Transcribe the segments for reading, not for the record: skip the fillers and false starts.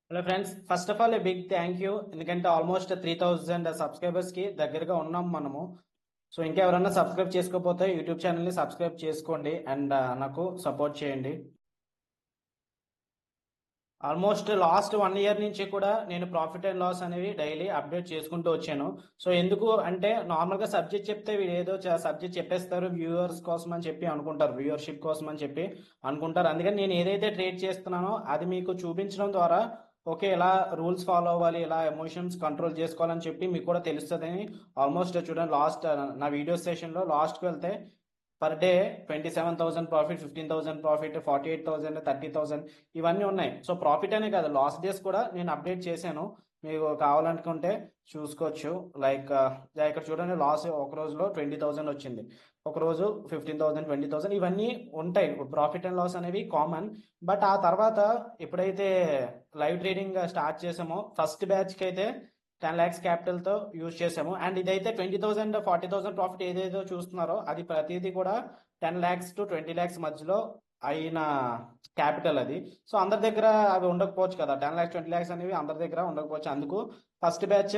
Hello friends, first of all a big thank you. ఎందుకంటే almost 3000 subscribers కి దగ్గరగా ఉన్నాం మనము. సో ఇంకా ఎవరైనా సబ్స్క్రైబ్ చేసుకోకపోతే యూట్యూబ్ ఛానల్ ని సబ్స్క్రైబ్ చేసుకోండి అండ్ నాకు సపోర్ట్ చేయండి. ఆల్మోస్ట్ లాస్ట్ 1 ఇయర్ నుంచి కూడా నేను ప్రాఫిట్ అండ్ లాస్ అనేవి డైలీ అప్డేట్ చేసుకుంటూ వచ్చాను. సో ఎందుకు అంటే నార్మల్ గా సబ్జెక్ట్ చెప్తే వీడు ఏదో సబ్జెక్ట్ చెప్పేస్తారు వ్యూవర్స్ కోసం అని చెప్పి అనుకుంటారు, వ్యూవర్షిప్ కోసం అని చెప్పి అనుకుంటారు. అందుకని నేను ఏదైతే ట్రేడ్ చేస్తున్నానో అది మీకు చూపించడం ద్వారా ఓకే ఇలా రూల్స్ ఫాలో అవ్వాలి, ఇలా ఎమోషన్స్ కంట్రోల్ చేసుకోవాలని చెప్పి మీకు కూడా తెలుస్తుందని. ఆల్మోస్ట్ చూడండి, లాస్ట్ నా వీడియో సెషన్ లో లాస్ట్కి వెళ్తే పర్ డే 27,000 ప్రాఫిట్, 15,000 ప్రాఫిట్, 48,000, 30,000 ఇవన్నీ ఉన్నాయి. సో ప్రాఫిట్ అనే కాదు, లాస్ట్ డేస్ కూడా నేను అప్డేట్ చేశాను. మీకు కావాలనుకుంటే చూసుకోవచ్చు. లైక్ ఇక్కడ చూడండి, లాస్ ఒక రోజులో 20,000 వచ్చింది, ఒక రోజు 15,000, 20,000 ఇవన్నీ ఉంటాయి. ప్రాఫిట్ అండ్ లాస్ అనేవి కామన్. బట్ ఆ తర్వాత ఎప్పుడైతే లైవ్ ట్రేడింగ్ స్టార్ట్ చేసామో ఫస్ట్ బ్యాచ్కి అయితే 10 lakhs క్యాపిటల్ తో యూజ్ చేసాము. అండ్ ఇదైతే 20,000, 40,000 ప్రాఫిట్ ఏదైతే చూస్తున్నారో అది ప్రతిదీ కూడా 10 lakhs to 20 lakhs మధ్యలో అయిన క్యాపిటల్ అది. సో అందరి దగ్గర అవి ఉండకపోవచ్చు కదా, 10 lakhs 20 lakhs అనేవి అందరి దగ్గర ఉండకపోవచ్చు. అందుకు ఫస్ట్ బ్యాచ్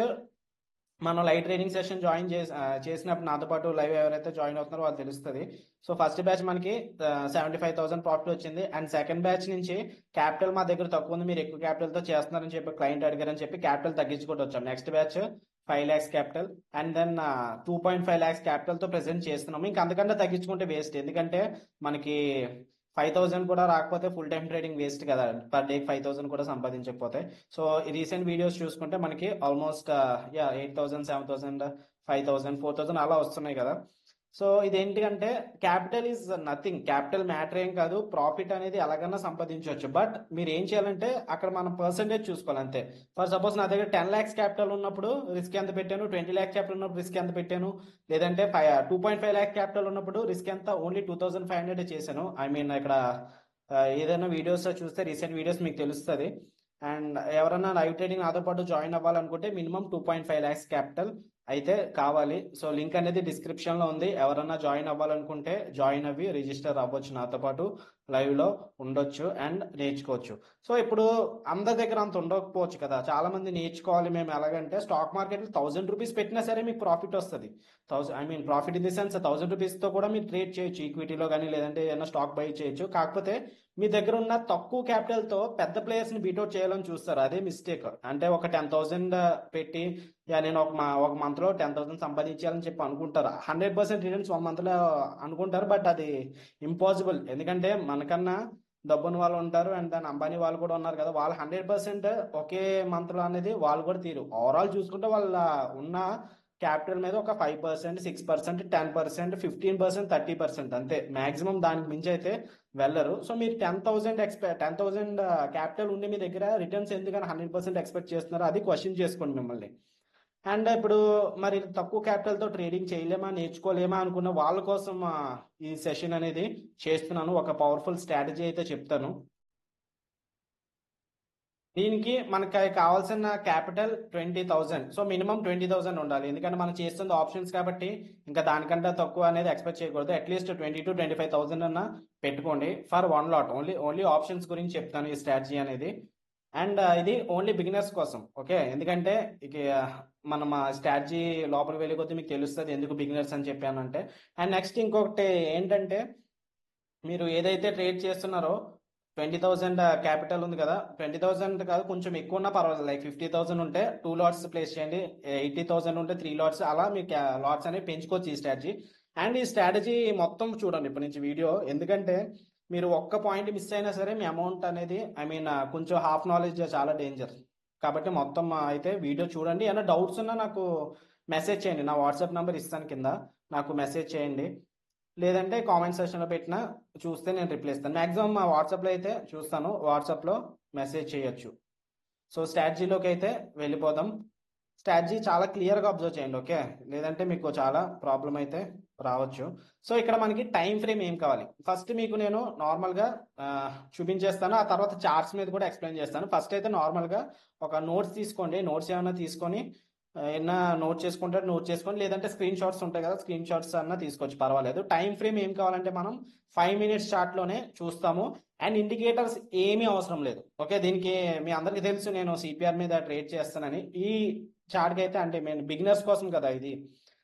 మనం లైవ్ ట్రైనింగ్ సెషన్ చేసినప్పుడు నాతో పాటు లైవ్ ఎవరైతే జాయిన్ అవుతున్నారో వాళ్ళు తెలుస్తుంది. సో ఫస్ట్ బ్యాచ్ మనకి 75,000 ప్రాఫిట్ వచ్చింది. అండ్ సెకండ్ బ్యాచ్ నుంచి క్యాపిటల్ మా దగ్గర తక్కువ ఉంది, మీరు ఎక్కువ క్యాపిటల్ తో చేస్తున్నారని చెప్పి క్లయింట్ అడిగారని చెప్పి క్యాపిటల్ తగ్గించుకుంటూ వచ్చాం. Next batch 5 lakhs capital and then 2.5 lakhs capital తో ప్రెసెంట్ చేస్తున్నాము. ఇంకా అంతకంటే తగ్గించుకుంటే వేస్ట్, ఎందుకంటే మనకి 5,000 కూడా రాకపోతే ఫుల్ టైం ట్రేడింగ్ వేస్ట్ కదా, పర్ డే 5,000 కూడా సంపాదించకపోతే. సో రీసెంట్ వీడియోస్ చూసుకుంటే మనకి ఆల్మోస్ట్ 8,000, 7,000, 5,000, 4,000 అలా వస్తున్నాయి కదా. సో ఇదేంటికంటే capital is nothing, capital matter ఏం కాదు, ప్రాఫిట్ అనేది ఎలాగన్నా సంపాదించవచ్చు. బట్ మీరు ఏం చేయాలంటే అక్కడ మనం పర్సంటేజ్ చూసుకోవాలి అంతే. ఫర్ సపోజ్ నా దగ్గర 10 lakhs క్యాపిటల్ ఉన్నప్పుడు రిస్క్ ఎంత పెట్టాను, 20 lakhs క్యాపిటల్ ఉన్నప్పుడు రిస్క్ ఎంత పెట్టాను, లేదంటే 2.5 lakh క్యాపిటల్ ఉన్నప్పుడు రిస్క్ ఎంత, ఓన్లీ 2,500 చేశాను. ఐ మీన్ ఇక్కడ ఏదైనా వీడియోస్ చూస్తే రీసెంట్ వీడియోస్ మీకు తెలుస్తుంది. అండ్ ఎవరైనా లైవ్ ట్రేడింగ్ నాతో పాటు జాయిన్ అవ్వాలనుకుంటే మినిమం 2.5 lakhs క్యాపిటల్ అయితే కావాలి. సో లింక్ అనేది డిస్క్రిప్షన్ లో ఉంది. ఎవరైనా జాయిన్ అవ్వాలనుకుంటే జాయిన్ అవ్వి రిజిస్టర్ అవ్వచ్చు, నాతో పాటు లైవ్ లో ఉండొచ్చు అండ్ నేర్చుకోవచ్చు. సో ఇప్పుడు అందరి దగ్గర అంత ఉండకపోవచ్చు కదా, చాలా మంది నేర్చుకోవాలి మేము ఎలాగంటే స్టాక్ మార్కెట్ 1,000 రూపీస్ పెట్టినా సరే మీకు ప్రాఫిట్ వస్తుంది. I mean profit in the sense 1,000 rupees తో కూడా మీరు ట్రేడ్ చేయొచ్చు ఈక్విటీలో కానీ, లేదంటే ఏదైనా స్టాక్ బై చేయొచ్చు. కాకపోతే మీ దగ్గర ఉన్న తక్కువ క్యాపిటల్ తో పెద్ద ప్లేయర్స్ ని బీట్అవుట్ చేయాలని చూస్తారు, అదే మిస్టేక్. అంటే ఒక 10,000 పెట్టి నేను ఒక మంత్ లో 10,000 సంపాదించాలని చెప్పి అనుకుంటారు. 100% రిటర్న్స్ 1 month లో అనుకుంటారు, బట్ అది ఇంపాసిబుల్. ఎందుకంటే మనకన్నా డబ్బున్న వాళ్ళు ఉంటారు అండ్ దాని అంబానీ వాళ్ళు కూడా ఉన్నారు కదా, వాళ్ళు 100% ఒకే మంత్ లో అనేది వాళ్ళు కూడా తీరు. ఓవరాల్ చూసుకుంటే వాళ్ళ ఉన్న క్యాపిటల్ మీద ఒక 5%, 6%, 10%, 15%, 30% అంతే, మాక్సిమం దానికి మించి అయితే వెళ్ళరు. సో మీరు 10,000 క్యాపిటల్ ఉండి మీ దగ్గర రిటర్న్స్ ఎందుకని 100% ఎక్స్పెక్ట్ చేస్తున్నారు, అది క్వశ్చన్ చేసుకోండి మిమ్మల్ని. అండ్ ఇప్పుడు మరి తక్కువ క్యాపిటల్ తో ట్రేడింగ్ చేయలేమా, నేర్చుకోలేమా అనుకున్న వాళ్ళ కోసం ఈ సెషన్ అనేది చేస్తున్నాను. ఒక పవర్ఫుల్ స్ట్రాటజీ అయితే చెప్తాను. దీనికి మనకి కావాల్సిన క్యాపిటల్ 20,000. సో మినిమం 20,000 ఉండాలి, ఎందుకంటే మనం చేస్తుంది ఆప్షన్స్ కాబట్టి ఇంకా దానికంటే తక్కువ అనేది ఎక్స్పెక్ట్ చేయకూడదు. అట్లీస్ట్ 20,000 to 25,000 అన్న పెట్టుకోండి ఫర్ 1 lot. ఓన్లీ ఆప్షన్స్ గురించి చెప్తాను ఈ స్ట్రాటజీ అనేది. అండ్ ఇది ఓన్లీ బిగినర్స్ కోసం, ఓకే. ఎందుకంటే ఇక మనం ఆ స్ట్రాటజీ లోపలికి వెళ్ళే కొద్దీ మీకు తెలుస్తుంది ఎందుకు బిగినర్స్ అని చెప్పానంటే. అండ్ నెక్స్ట్ ఇంకొకటి ఏంటంటే, మీరు ఏదైతే ట్రేడ్ చేస్తున్నారో 20,000 క్యాపిటల్ ఉంది కదా, 20,000 కాదు కొంచెం ఎక్కువ ఉన్నా పర్వాలేదు. లైక్ 50,000 ఉంటే 2 lots ప్లేస్ చేయండి, 80,000 ఉంటే 3 lots, అలా మీకు లాట్స్ అనేవి పెంచుకోవచ్చు ఈ స్ట్రాటజీ. అండ్ ఈ స్ట్రాటజీ మొత్తం చూడండి ఇప్పటి నుంచి వీడియో, ఎందుకంటే మీరు ఒక్క పాయింట్ మిస్ అయినా సరే మీ అమౌంట్ అనేది, ఐ మీన్ కొంచెం హాఫ్ నాలెడ్జ్ చాలా డేంజర్. కాబట్టి మొత్తం అయితే వీడియో చూడండి. ఏమైనా డౌట్స్ ఉన్నా నాకు మెసేజ్ చేయండి, నా వాట్సాప్ నెంబర్ ఇస్తాను కింద, నాకు మెసేజ్ చేయండి. లేదంటే కామెంట్ సెక్షన్లో పెట్టినా చూస్తే నేను రిప్లై ఇస్తాను. మాక్సిమం మా వాట్సాప్లో అయితే చూస్తాను, వాట్సాప్లో మెసేజ్ చేయొచ్చు. సో స్ట్రాటజీలోకి అయితే వెళ్ళిపోదాం. స్ట్రాటజీ చాలా క్లియర్గా అబ్జర్వ్ చేయండి, ఓకే. లేదంటే మీకు చాలా ప్రాబ్లం అయితే రావచ్చు. సో ఇక్కడ మనకి టైం ఫ్రేమ్ ఏం కావాలి, ఫస్ట్ మీకు నేను నార్మల్గా చూపించేస్తాను, ఆ తర్వాత చార్ట్స్ మీద కూడా ఎక్స్ప్లెయిన్ చేస్తాను. ఫస్ట్ అయితే నార్మల్గా ఒక నోట్స్ తీసుకోండి, నోట్స్ ఏమైనా తీసుకొని ఏమన్నా నోట్ చేసుకుంటే నోట్ చేసుకొని, లేదంటే స్క్రీన్ షాట్స్ ఉంటాయి కదా, స్క్రీన్ షాట్స్ అన్న తీసుకోవచ్చు, పర్వాలేదు. టైం ఫ్రేమ్ ఏం కావాలంటే మనం 5 minutes చార్ట్లోనే చూస్తాము. అండ్ ఇండికేటర్స్ ఏమీ అవసరం లేదు. ఓకే, దీనికి మీ అందరికీ తెలుసు నేను సిపిఆర్ మీద ట్రేడ్ చేస్తానని. ఈ చార్ట్కి అయితే అంటే మేము బిగినర్స్ కోసం కదా ఇది.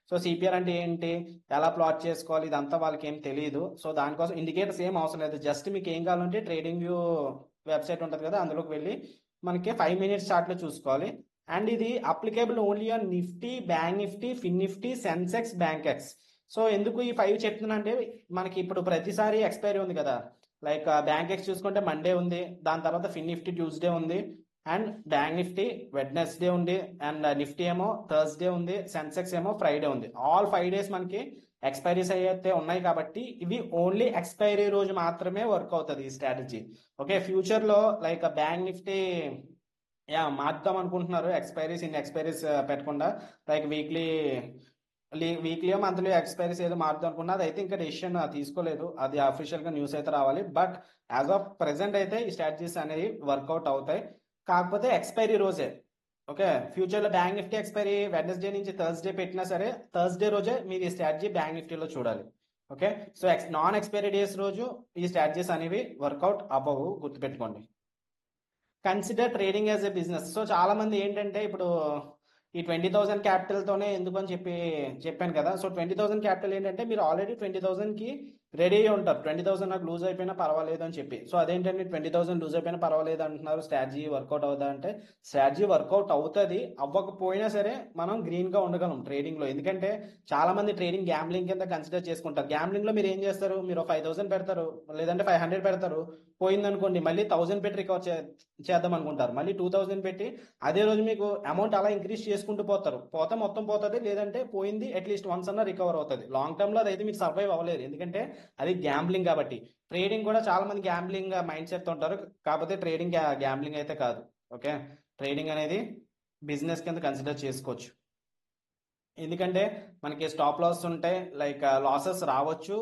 సో సిపిఆర్ అంటే ఏంటి, ఎలా ప్లాట్ చేసుకోవాలి, ఇదంతా వాళ్ళకి ఏం తెలియదు. సో దానికోసం ఇండికేటర్స్ ఏం అవసరం లేదు. జస్ట్ మీకు ఏం కావాలంటే ట్రేడింగ్ వ్యూ వెబ్సైట్ ఉంటుంది కదా, అందులోకి వెళ్ళి మనకి 5 minutes చార్ట్లో చూసుకోవాలి. అండ్ ఇది applicable only on Nifty, bank Nifty, fin Nifty, Sensex, Bankex. So ఎందుకు ఈ 5 చెప్తున్నా అంటే, మనకి ఇప్పుడు ప్రతిసారి ఎక్స్పైరీ ఉంది కదా. లైక్ బ్యాంక్ ఎక్స్ చూసుకుంటే మండే ఉంది, దాని తర్వాత ఫిన్ నిఫ్టీ ట్యూస్డే ఉంది, అండ్ బ్యాంక్ నిఫ్టీ వెడ్నెస్డే ఉంది, అండ్ నిఫ్టీ ఏమో థర్స్డే ఉంది, సెన్సెక్స్ ఏమో ఫ్రైడే ఉంది. ఆల్ 5 days మనకి ఎక్స్పైరీస్ అయితే ఉన్నాయి కాబట్టి ఇవి ఓన్లీ ఎక్స్పైరీ రోజు మాత్రమే వర్క్ అవుతుంది ఈ స్ట్రాటజీ. ఓకే, ఫ్యూచర్లో లైక్ బ్యాంక్ నిఫ్టీ మార్చుదాం అనుకుంటున్నారు, ఎక్స్పైరీస్ పెట్టకుండా. లైక్ వీక్లీ మంత్లీ ఎక్స్పైరీస్ ఏదో మార్చుదాం అనుకున్నా, అది అయితే ఇంకా డెసిషన్ తీసుకోలేదు, అది అఫీషియల్గా న్యూస్ అయితే రావాలి. బట్ యాజ్ ఆఫ్ ప్రెసెంట్ అయితే ఈ స్ట్రాటజీస్ అనేవి వర్కౌట్ అవుతాయి, కాకపోతే ఎక్స్పైరీ రోజే. ఓకే, ఫ్యూచర్లో బ్యాంక్ నిఫ్టీ ఎక్స్పైరీ వెడ్నెస్డే నుంచి థర్స్డే పెట్టినా సరే, థర్స్డే రోజే మీరు ఈ స్ట్రాటజీ బ్యాంక్ నిఫ్టీలో చూడాలి. Okay, so non expiry days రోజు ఈ స్ట్రాటజీస్ అనేవి వర్కౌట్ అవ్వవు, గుర్తుపెట్టుకోండి. Consider trading as a business. So చాలా మంది ఏంటంటే ఇప్పుడు ఈ 20,000 క్యాపిటల్తోనే ఎందుకు అని చెప్పాను కదా. సో 20,000 క్యాపిటల్ ఏంటంటే మీరు ఆల్రెడీ 20,000కి రెడీ అయ్యి ఉంటారు. 20,000 నాకు లూజ్ అయిపోయినా పర్వాలేదు అని చెప్పి. సో అదేంటంటే 20,000 లూజ్ అయిపోయినా పర్వాలేదు అంటున్నారు, స్ట్రాటజీ వర్కౌట్ అవుతా అంటే స్ట్రాటజీ వర్కౌట్ అవుతుంది. అవ్వకపోయినా సరే మనం గ్రీన్గా ఉండగలం ట్రేడింగ్లో. ఎందుకంటే చాలా మంది ట్రేడింగ్ గ్యాంబ్లింగ్ కింద కన్సిడర్ చేసుకుంటారు. గ్యాంబ్లింగ్లో మీరు ఏం చేస్తారు, మీరు 5,000 పెడతారు, లేదంటే 500 పెడతారు, పోయిందనుకోండి మళ్ళీ 1,000 పెట్టి రికవర్ చేద్దాం అనుకుంటారు, మళ్ళీ 2,000 పెట్టి అదే రోజు మీకు అమౌంట్ అలా ఇంక్రీజ్ చేసుకుంటూ పోతే మొత్తం పోతుంది, లేదంటే పోయింది అట్లీస్ట్ వన్స్ అన్న రికవర్ అవుతుంది. లాంగ్ టర్మ్ లో అదైతే మీకు సర్వైవ్ అవ్వలేదు, ఎందుకంటే అది గ్యాంబ్లింగ్ కాబట్టి. ట్రేడింగ్ కూడా చాలా మంది గ్యాంబ్లింగ్ మైండ్ సెట్ ఉంటారు, కాకపోతే ట్రేడింగ్ గ్యాంబ్లింగ్ అయితే కాదు. ఓకే, ట్రేడింగ్ అనేది బిజినెస్ కింద కన్సిడర్ చేసుకోవచ్చు. ఎందుకంటే మనకి స్టాప్ లాస్ ఉంటాయి, లైక్ లాసెస్ రావచ్చు,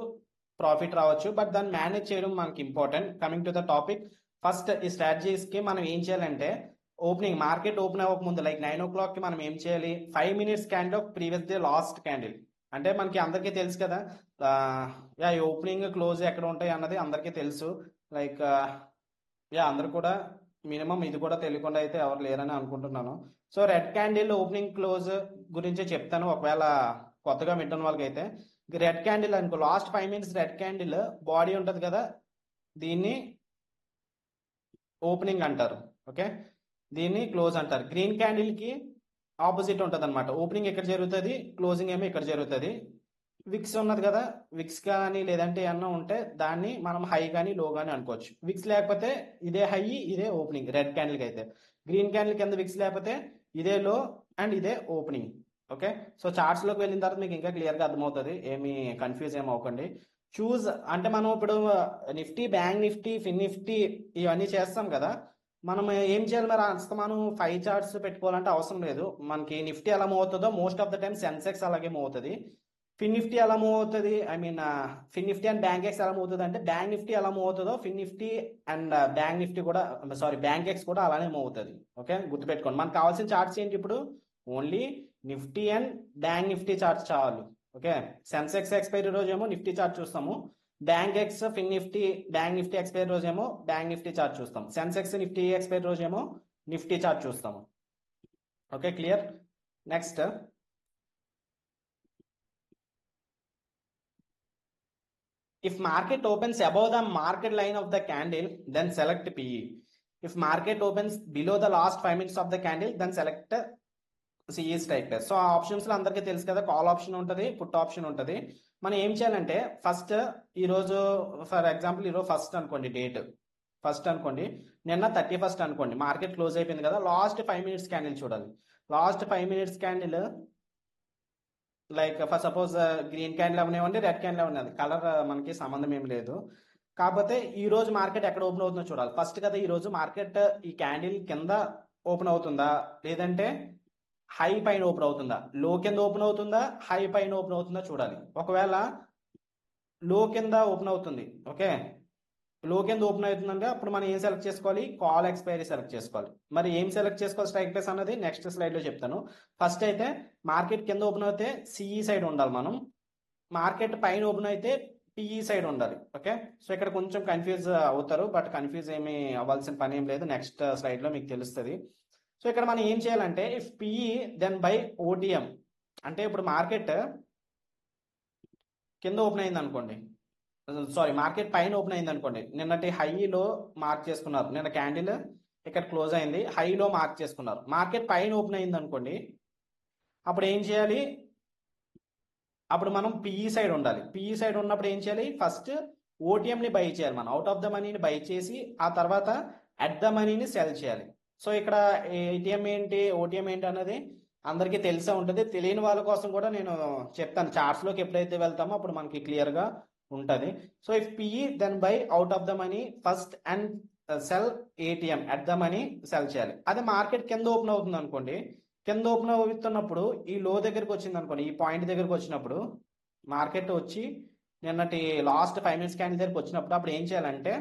ప్రాఫిట్ రావచ్చు, బట్ దాన్ని మేనేజ్ చేయడం మనకి important. Coming to the topic, first ఈ స్ట్రాటజీస్కి మనం ఏం చేయాలంటే, మార్కెట్ ఓపెన్ అవ్వక ముందు లైక్ 9 o'clock కి మనం ఏం చేయాలి, 5 minutes candle of previous day last candle. అంటే మనకి అందరికీ తెలుసు కదా, ఈ ఓపెనింగ్ క్లోజ్ ఎక్కడ ఉంటాయి అన్నది అందరికీ తెలుసు. లైక్ అందరు కూడా మినిమం ఇది కూడా తెలియకుండా అయితే ఎవరు లేరని అనుకుంటున్నాను. So red candle opening close గురించి చెప్తాను, ఒకవేళ కొత్తగా వింటున్న వాళ్ళకి అయితే. రెడ్ క్యాండిల్ అనుకో, last 5 minutes red candle body ఉంటుంది కదా, దీన్ని ఓపెనింగ్ అంటారు. ఓకే, దీన్ని క్లోజ్ అంటారు. గ్రీన్ క్యాండిల్ కి ఆపోజిట్ ఉంటుంది అనమాట, ఓపెనింగ్ ఎక్కడ జరుగుతుంది, క్లోజింగ్ ఏమో ఇక్కడ జరుగుతుంది. విక్స్ ఉన్నది కదా, విక్స్ కానీ లేదంటే ఏమన్నా ఉంటే దాన్ని మనం హై కానీ లో కానీ అనుకోవచ్చు. విక్స్ లేకపోతే ఇదే హై, ఇదే ఓపెనింగ్ రెడ్ క్యాండిల్కి అయితే. గ్రీన్ క్యాండిల్ కింద విక్స్ లేకపోతే ఇదే లో అండ్ ఇదే ఓపెనింగ్. ఓకే, సో చార్ట్స్లోకి వెళ్ళిన తర్వాత మీకు ఇంకా క్లియర్గా అర్థమవుతుంది, ఏమి కన్ఫ్యూజ్ ఏమి అవ్వకండి. చూజ్ అంటే మనం ఇప్పుడు Nifty, bank Nifty, fin Nifty ఇవన్నీ చేస్తాం కదా, మనం ఏం చేయాలి మరి, మనం 5 చార్ట్స్ పెట్టుకోవాలంటే అవసరం లేదు. మనకి నిఫ్టీ ఎలా మూవ్ అవుతుందో most of the time Sensex అలాగే మూవ్ అవుతుంది. ఫిన్ నిఫ్టీ ఎలా మూవ్ అవుతుంది, ఫిన్ నిఫ్టీ అండ్ బ్యాంక్ ఎక్స్ ఎలా మూవ్ అవుతుంది అంటే, బ్యాంక్ నిఫ్టీ ఎలా మూవ్ అవుతుందో ఫిన్ నిఫ్టీ అండ్ బ్యాంక్ నిఫ్టీ కూడా, బ్యాంక్ ఎక్స్ కూడా అలానే మూవ్ అవుతుంది. ఓకే, గుర్తుపెట్టుకోండి. మనకు కావాల్సిన చార్ట్స్ ఏంటి ఇప్పుడు, only Nifty and bank Nifty charts చాలు. ఓకే, సెన్సెక్స్ ఎక్స్పైరీ రోజు ఏమో నిఫ్టీ చార్ట్ చూస్తాము, బ్యాంక్ ఎక్స్, ఫిన్ నిఫ్టీ, బ్యాంక్ నిఫ్టీ ఎక్స్పైరీ రోజు ఏమో బ్యాంక్ నిఫ్టీ చార్ట్ చూస్తాం, సెన్సెక్స్ నిఫ్టీ ఎక్స్పైరీ రోజు ఏమో నిఫ్టీ చార్ట్ చూస్తాము. Okay, clear. Next, if market opens above the market line of the candle, then select PE. If market opens below the last 5 minutes of the candle, then select CE strike price. So ఆ options లో అందరికీ తెలుసు కదా, call option ఉంటుంది, put option ఉంటుంది. మనం ఏం చేయాలంటే, ఫస్ట్ ఈరోజు ఫర్ ఎగ్జాంపుల్ ఈరోజు ఫస్ట్ అనుకోండి, డేట్ ఫస్ట్ అనుకోండి, నిన్న 31st అనుకోండి, మార్కెట్ క్లోజ్ అయిపోయింది కదా, లాస్ట్ 5 minutes క్యాండిల్ చూడాలి. Last 5 minutes candle like for suppose green candle అవనివ్వండి, రెడ్ క్యాండిల్ అవనివ్వండి, కలర్ మనకి సంబంధం ఏం లేదు. కాకపోతే ఈ రోజు మార్కెట్ ఎక్కడ ఓపెన్ అవుతుందో చూడాలి ఫస్ట్ కదా. ఈ రోజు మార్కెట్ ఈ క్యాండిల్ కింద ఓపెన్ అవుతుందా, లేదంటే హై పైన ఓపెన్ అవుతుందా, లో కింద ఓపెన్ అవుతుందా, హై పైన ఓపెన్ అవుతుందా చూడాలి. ఒకవేళ లో కింద ఓపెన్ అవుతుంది, ఓకే, లో కింద ఓపెన్ అవుతుందంటే అప్పుడు మనం ఏం సెలెక్ట్ చేసుకోవాలి, కాల్ ఎక్స్పైరీ సెలెక్ట్ చేసుకోవాలి. మరి ఏం సెలెక్ట్ చేసుకోవాలి స్ట్రైక్ ప్రైస్ అన్నది నెక్స్ట్ స్లైడ్ లో చెప్తాను. ఫస్ట్ అయితే మార్కెట్ కింద ఓపెన్ అయితే సిఈ సైడ్ ఉండాలి మనం, మార్కెట్ పైన ఓపెన్ అయితే పిఈ సైడ్ ఉండాలి. ఓకే, సో ఇక్కడ కొంచెం కన్ఫ్యూజ్ అవుతారు, బట్ కన్ఫ్యూజ్ ఏమీ అవ్వాల్సిన పని ఏం లేదు, నెక్స్ట్ స్లైడ్ లో మీకు తెలుస్తుంది. సో ఇక్కడ మనం ఏం చేయాలంటే ఇఫ్ పిఈ దెన్ బై ఓటిఎం, అంటే ఇప్పుడు మార్కెట్ కింద ఓపెన్ అయింది అనుకోండి, సారీ మార్కెట్ పైన ఓపెన్ అయింది అనుకోండి, నిన్నటి హైలో మార్క్ చేసుకున్నారు, నిన్న క్యాండిల్ ఇక్కడ క్లోజ్ అయింది, హైలో మార్క్ చేసుకున్నారు, మార్కెట్ పైన ఓపెన్ అయింది అనుకోండి, అప్పుడు ఏం చేయాలి, అప్పుడు మనం పిఈ సైడ్ ఉండాలి. పిఈ సైడ్ ఉన్నప్పుడు ఏం చేయాలి, ఫస్ట్ ఓటీఎంని బై చేయాలి, మనం అవుట్ ఆఫ్ ద మనీని బై చేసి ఆ తర్వాత అట్ ద మనీని సెల్ చేయాలి. సో ఇక్కడ ఏటీఎం ఏంటి, ఓటీఎం ఏంటి అన్నది అందరికీ తెలిసే ఉంటుంది, తెలియని వాళ్ళ కోసం కూడా నేను చెప్తాను, చార్ట్స్లోకి ఎప్పుడైతే వెళ్తామో అప్పుడు మనకి క్లియర్గా ఉంటుంది. So if PE then buy out of the money first and sell ATM at the money sell చేయాలి. అదే మార్కెట్ కింద ఓపెన్ అవుతుంది అనుకోండి, కింద ఓపెన్ అవుతున్నప్పుడు ఈ లో దగ్గరికి వచ్చింది అనుకోండి, ఈ పాయింట్ దగ్గరికి వచ్చినప్పుడు మార్కెట్ వచ్చి నిన్నటి లాస్ట్ 5 మినిట్స్ క్యాండిల్ దగ్గరికి వచ్చినప్పుడు అప్పుడు ఏం చేయాలంటే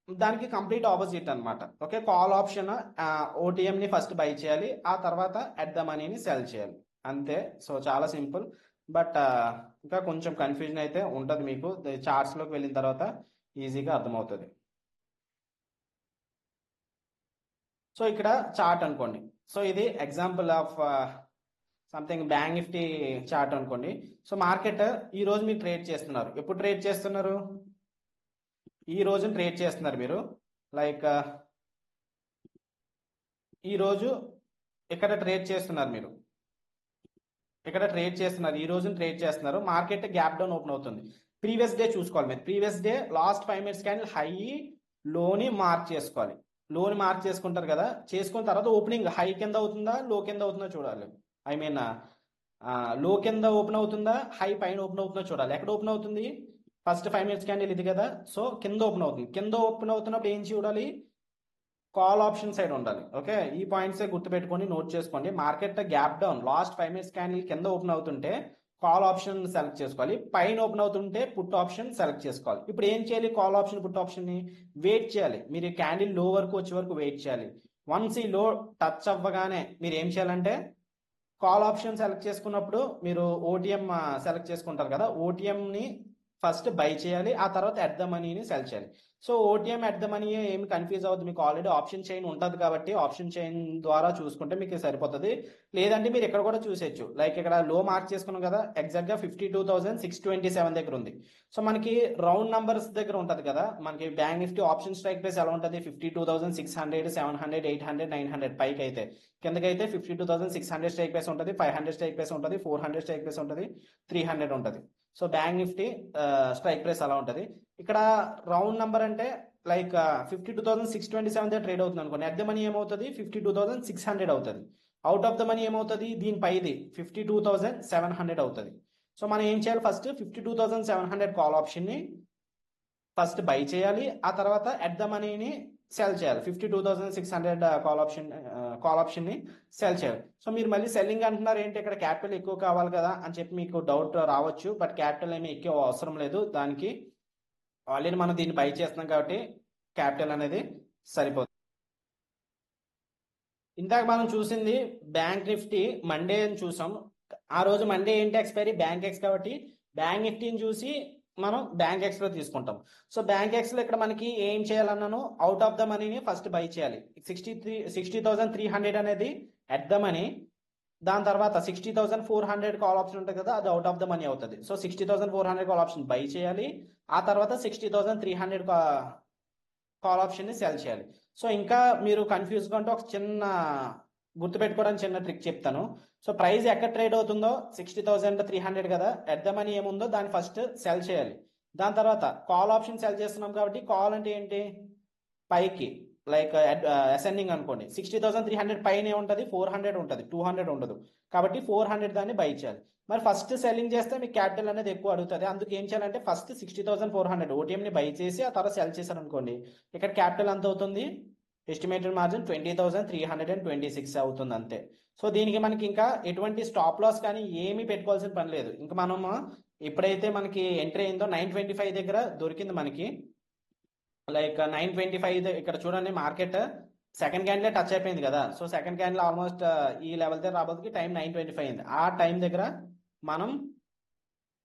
దానికి కంప్లీట్ ఆపోజిట్ అనమాట. ఓకే, కాల్ ఆప్షన్ ఓటీఎంని ఫస్ట్ బై చేయాలి, ఆ తర్వాత అట్ ద మనీని సెల్ చేయాలి, అంతే. సో చాలా సింపుల్, బట్ ఇంకా కొంచెం కన్ఫ్యూజన్ అయితే ఉంటుంది మీకు, చార్ట్స్లోకి వెళ్ళిన తర్వాత ఈజీగా అర్థమవుతుంది. సో ఇక్కడ చార్ట్ అనుకోండి, సో ఇది example of something bank Nifty chart అనుకోండి. సో మార్కెట్ ఈ రోజు మీరు ట్రేడ్ చేస్తున్నారు, ఎప్పుడు ట్రేడ్ చేస్తున్నారు, ఈ రోజు ట్రేడ్ చేస్తున్నారు మీరు, లైక్ ఈ రోజు ఇక్కడ ట్రేడ్ చేస్తున్నారు, మీరు ఇక్కడ ట్రేడ్ చేస్తున్నారు, ఈ రోజు ట్రేడ్ చేస్తున్నారు, మార్కెట్ గ్యాప్ డౌన్ ఓపెన్ అవుతుంది. ప్రీవియస్ డే చూసుకోవాలి మీరు, previous day last 5 minutes candle high లోని మార్క్ చేసుకోవాలి, లోని మార్క్ చేసుకుంటారు కదా, చేసుకున్న తర్వాత ఓపెనింగ్ హై కింద అవుతుందా లో కింద అవుతుందా చూడాలి, ఐ మీన్ లో కింద ఓపెన్ అవుతుందా హై పైన ఓపెన్ అవుతుందో చూడాలి. ఎక్కడ ఓపెన్ అవుతుంది, ఫస్ట్ 5 మినిట్స్ క్యాండిల్ ఇది కదా, సో కింద ఓపెన్ అవుతుంది, కింద ఓపెన్ అవుతున్నప్పుడు ఏం చూడాలి, కాల్ ఆప్షన్ సైడ్ ఉండాలి. ఓకే, ఈ పాయింట్స్ గుర్తుపెట్టుకొని నోట్ చేసుకోండి. Market gap down last 5 minutes candle కింద ఓపెన్ అవుతుంటే కాల్ ఆప్షన్ సెలెక్ట్ చేసుకోవాలి, పైన ఓపెన్ అవుతుంటే పుట్ ఆప్షన్ సెలెక్ట్ చేసుకోవాలి. ఇప్పుడు ఏం చేయాలి, కాల్ ఆప్షన్ పుట్ ఆప్షన్ ని వెయిట్ చేయాలి, మీరు క్యాండిల్ లో వరకు వచ్చే వరకు వెయిట్ చేయాలి. వన్స్ ఈ లో టచ్ అవ్వగానే మీరు ఏం చేయాలంటే కాల్ ఆప్షన్ సెలెక్ట్ చేసుకున్నప్పుడు మీరు ఓటీఎం సెలెక్ట్ చేసుకుంటారు కదా, ఓటీఎం ని ఫస్ట్ బై చేయాలి, ఆ తర్వాత ఎట్ ద మనీని సెల్ చేయాలి. So OTM at the money ఏమి కన్ఫ్యూజ్ అవుతుంది, మీకు ఆల్రెడీ ఆప్షన్ చైన్ ఉంటుంది కాబట్టి ఆప్షన్ చైన్ ద్వారా చూసుకుంటే మీకు సరిపోతుంది. లేదంటే మీరు ఇక్కడ కూడా చూసేయచ్చు, లైక్ ఇక్కడ లో మార్క్ చేసుకున్నాం కదా, ఎగ్జాక్ట్ గా 52,627 దగ్గర ఉంది. సో మనకి రౌండ్ నంబర్స్ దగ్గర ఉంటుంది కదా, మనకి bank Nifty option strike price ఎలా ఉంటుంది, 52,600, 700, 800, 900, పైకి అయితే, కిందకైతే 52,600 స్ట్రైక్ ప్రైస్ ఉంటుంది, 500 స్ట్రైక్ ప్రైస్ ఉంటుంది, 400 స్ట్రైక్ ప్రైస్ ఉంటుంది, 300 ఉంటుంది. So bank Nifty strike price అలా ఉంటుంది. ఇక్కడ రౌండ్ నంబర్ అంటే లైక్ 52,627 దగ్గర ట్రేడ్ అవుతుంది అనుకోండి, అట్ ద మనీ ఏమవుతుంది 52,600 అవుతుంది, అవుట్ ఆఫ్ ద మనీ ఏమవుతుంది దీనిపైది 52,700 అవుతుంది. సో మనం ఏం చేయాలి, ఫస్ట్ 52,700 కాల్ ఆప్షన్ని ఫస్ట్ బై చేయాలి, ఆ తర్వాత అట్ ద మనీని సెల్ చేయాలి, 52,600 కాల్ ఆప్షన్ ని సెల్ చేయాలి. సో మీరు మళ్ళీ సెల్లింగ్ అంటున్నారు ఏంటి, ఇక్కడ క్యాపిటల్ ఎక్కువ కావాలి కదా అని చెప్పి మీకు డౌట్ రావచ్చు, బట్ క్యాపిటల్ ఏమి ఎక్కువ అవసరం లేదు, దానికి ఆల్రెడీ మనం దీన్ని బై చేస్తున్నాం కాబట్టి క్యాపిటల్ అనేది సరిపోతుంది. ఇందాక మనం చూసింది బ్యాంక్ నిఫ్టీ మండే అని చూసాం, ఆ రోజు మండే ఏంటి ఎక్స్పైరీ బ్యాంక్ ఎక్స్ కాబట్టి బ్యాంక్ నిఫ్టీని చూసి మనం బ్యాంక్ ఎక్స్ లో తీసుకుంటాం. సో బ్యాంక్ ఎక్స్ లో ఇక్కడ మనకి ఏం చేయాలన్నాను, అవుట్ ఆఫ్ ద మనీని ఫస్ట్ బై చేయాలి, 60,300 అనేది అట్ ద మనీ, దాని తర్వాత 60,400 కాల్ ఆప్షన్ ఉంటుంది కదా, అది అవుట్ ఆఫ్ ద మనీ అవుతుంది. సో 60,400 కాల్ ఆప్షన్ బై చేయాలి, ఆ తర్వాత 60,300 కాల్ ఆప్షన్ ని సెల్ చేయాలి. సో ఇంకా మీరు కన్ఫ్యూజ్గా ఉంటే ఒక చిన్న గుర్తుపెట్టుకోవడానికి చిన్న ట్రిక్ చెప్తాను. సో ప్రైస్ ఎక్కడ ట్రేడ్ అవుతుందో 60,300 కదా, ఎట్ ద మనీ ఏముందో దాన్ని ఫస్ట్ సెల్ చేయాలి, దాని తర్వాత కాల్ ఆప్షన్ సెల్ చేస్తున్నాం కాబట్టి కాల్ అంటే ఏంటి, పైకి లైక్ అసెండింగ్ అనుకోండి, 60,300 పైన ఉంటుంది, 400 ఉంటుంది, 200 ఉండదు, కాబట్టి 400 దాన్ని బై చేయాలి. మరి ఫస్ట్ సెల్లింగ్ చేస్తే మీకు క్యాపిటల్ అనేది ఎక్కువ అడుగుతుంది, అందుకు ఏం చేయాలంటే ఫస్ట్ 60,400 ఓటీఎంని బై చేసి ఆ తర్వాత సెల్ చేశారు అనుకోండి, ఇక్కడ క్యాపిటల్ ఎంత అవుతుంది, ఎస్టిమేటెడ్ మార్జిన్ 20,326 అవుతుంది అంతే. సో దీనికి మనకి ఇంకా ఎటువంటి స్టాప్ లాస్ కానీ ఏమీ పెట్టుకోవాల్సిన పని లేదు, ఇంకా మనం ఎప్పుడైతే మనకి ఎంట్రీ అయిందో 925 దగ్గర దొరికింది మనకి, లైక్ 925 ఇక్కడ చూడండి మార్కెట్ సెకండ్ క్యాండిల్ టచ్ అయిపోయింది కదా. సో సెకండ్ క్యాండిల్ ఆల్మోస్ట్ ఈ లెవెల్ దగ్గర రాబోతుకి టైం 925 అయింది. ఆ టైం దగ్గర మనం